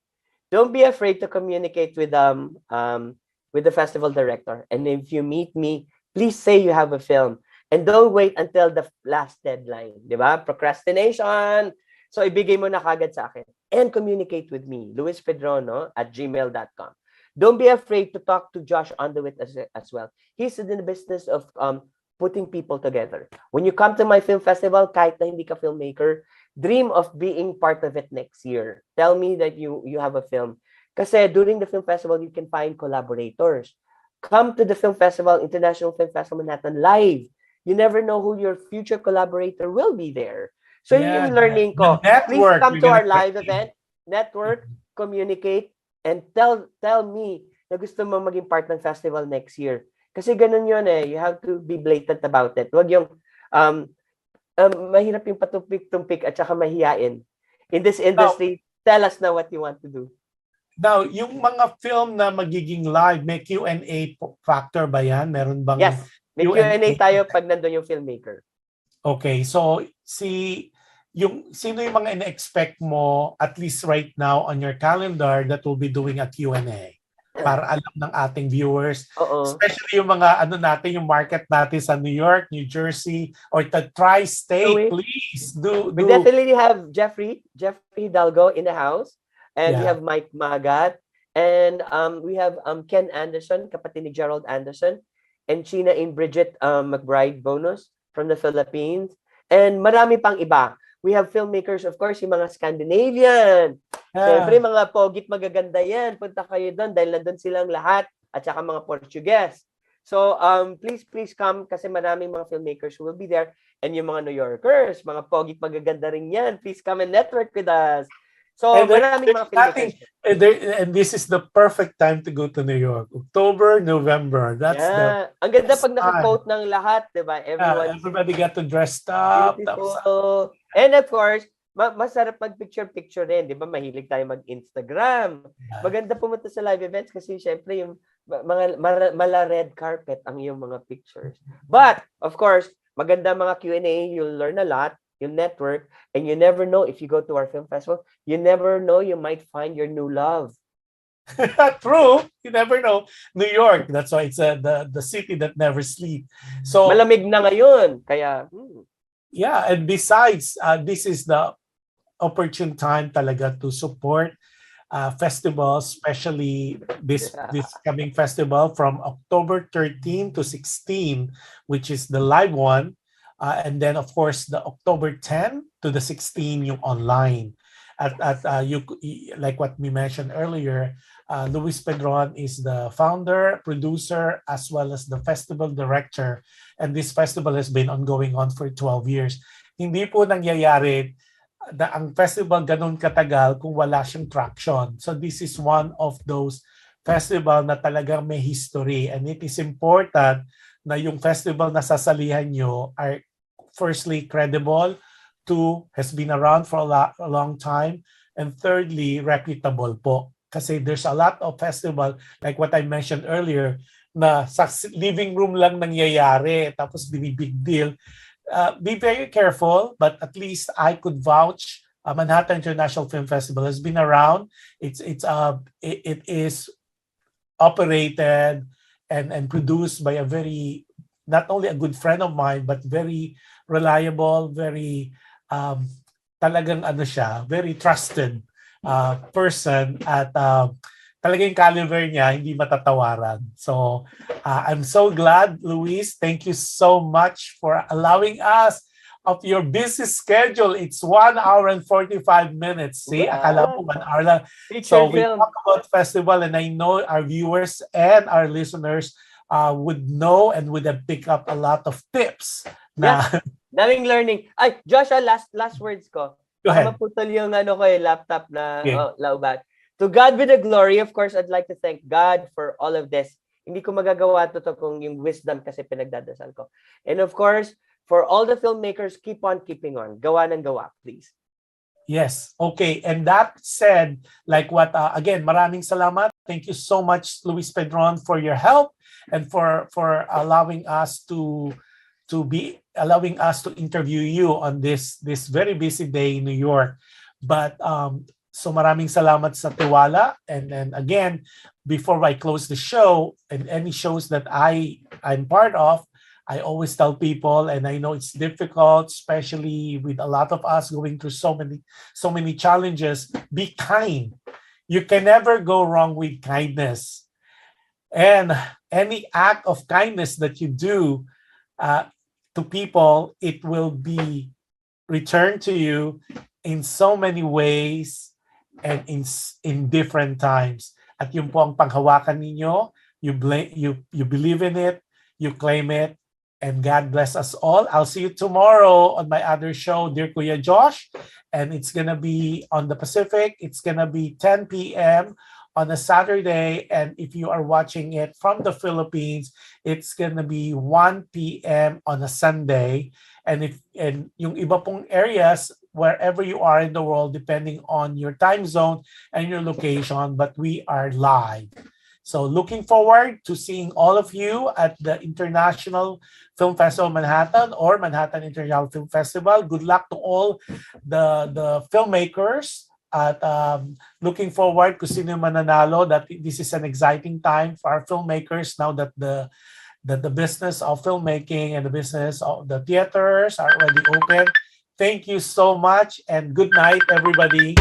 Speaker 2: Don't be afraid to communicate with the festival director. And if you meet me, please say you have a film. And don't wait until the last deadline. Di ba? Procrastination. So, ibigay mo na kagad sa akin. And communicate with me, luispedron@gmail.com. Don't be afraid to talk to Jush Andowitt as well. He's in the business of putting people together. When you come to my film festival, kahit na hindi ka filmmaker, dream of being part of it next year. Tell me that you have a film. Kasi during the film festival, you can find collaborators. Come to the film festival, International Film Festival Manhattan live. You never know who your future collaborator will be there. So yung learning ko, please come to our live event, network, communicate, and tell me na gusto mo maging part ng festival next year. Kasi ganun yun eh. You have to be blatant about it. Huwag yung mahirap yung patumpik-tumpik at saka mahiyain. In this industry, tell us now what you want to do.
Speaker 1: Now, yung mga film na magiging live, may Q&A factor ba yan? Meron bang
Speaker 2: Yes, may Q&A tayo pag nandun yung filmmaker.
Speaker 1: Okay, so sino yung mga ina-expect mo, at least right now on your calendar, that will be doing a Q&A? Para alam ng ating viewers. Especially yung mga yung market natin sa New York, New Jersey, or the tri-state, please do.
Speaker 2: We definitely have Jeffrey Hidalgo in the house. And we have Mike Magat. And we have Ken Anderson, kapatid ni Gerald Anderson. And China in Bridget McBride Bonus from the Philippines. And marami pang iba. We have filmmakers, of course, yung mga Scandinavian. Siyempre, mga pogit magaganda yan. Punta kayo doon dahil nandun silang lahat. At saka mga Portuguese. So, please come kasi maraming mga filmmakers who will be there. And yung mga New Yorkers, mga pogit magaganda rin yan. Please come and network with us. So, maraming mga filmmakers.
Speaker 1: And this is the perfect time to go to New York. October, November. That's
Speaker 2: ang ganda pag naka-coat ng lahat, di ba?
Speaker 1: Everybody got to dress up.
Speaker 2: And of course, masarap mag-picture-picture rin. Di ba? Mahilig tayo mag-Instagram. Maganda pumunta sa live events kasi syempre yung mga mala red carpet ang iyong mga pictures. But, of course, maganda mga Q&A. You'll learn a lot. You'll network. And you never know if you go to our film festival, you never know you might find your new love.
Speaker 1: True. You never know. New York. That's why it's the city that never sleep. So
Speaker 2: Malamig na ngayon. Kaya,
Speaker 1: yeah, and besides, this is the opportune time talaga to support festivals, especially this coming festival from October 13 to 16, which is the live one, and then of course the October 10 to the 16 yung online. At like what we mentioned earlier, Luis Pedron is the founder, producer, as well as the festival director, and this festival has been ongoing on for 12 years. Hindi po nangyayari ang festival ganun katagal kung wala siyang traction. So this is one of those festival na talagang may history, and it is important na yung festival na sasalihan nyo are firstly credible, two, has been around for a long time, and thirdly, reputable po. Kasi there's a lot of festival, like what I mentioned earlier, na sa living room lang nangyayari, tapos big deal. Be very careful, but at least I could vouch. Manhattan International Film Festival has been around. It is operated and produced by a very, not only a good friend of mine, but very reliable, very talagang ano siya, very trusted person, at talagang caliber niya hindi matatawaran. So I'm so glad, Luis. Thank you so much for allowing us of your busy schedule. It's 1 hour and 45 minutes. See, akala mo 1 hour lang. So we talk about festival, and I know our viewers and our listeners would know and would have picked up a lot of tips. Na
Speaker 2: daming learning. Ay, Joshua, last words ko.
Speaker 1: Go ahead.
Speaker 2: Maputol yung laptop na laubat. To God be the glory. Of course, I'd like to thank God for all of this. Hindi ko magagawa to kung yung wisdom kasi pinagdadasal ko. And of course, for all the filmmakers, keep on keeping on. Gawa ng gawa, please.
Speaker 1: Yes. Okay. And that said, like what, again, maraming salamat. Thank you so much, Luis Pedron, for your help and for allowing us to interview you on this very busy day in New York. But so maraming salamat sa tiwala. And then again, before I close the show, and any shows that I'm part of, I always tell people, and I know it's difficult, especially with a lot of us going through so many challenges, be kind. You can never go wrong with kindness. And any act of kindness that you do to people, it will be returned to you in so many ways and in different times. At yung po ang panghawakan ninyo, you believe in it, you claim it, and God bless us all. I'll see you tomorrow on my other show, Dear Kuya Josh, and it's gonna be on the Pacific. It's gonna be 10 p.m. on a Saturday, and if you are watching it from the Philippines, it's gonna be 1 p.m. on a Sunday. And yung iba pong areas, wherever you are in the world, depending on your time zone and your location, but we are live. So looking forward to seeing all of you at the International Film Festival Manhattan or Manhattan International Film Festival. Good luck to all the filmmakers. At looking forward kung sino mananalo. That this is an exciting time for our filmmakers now that the business of filmmaking and the business of the theaters are already open. Thank you so much, and good night, everybody.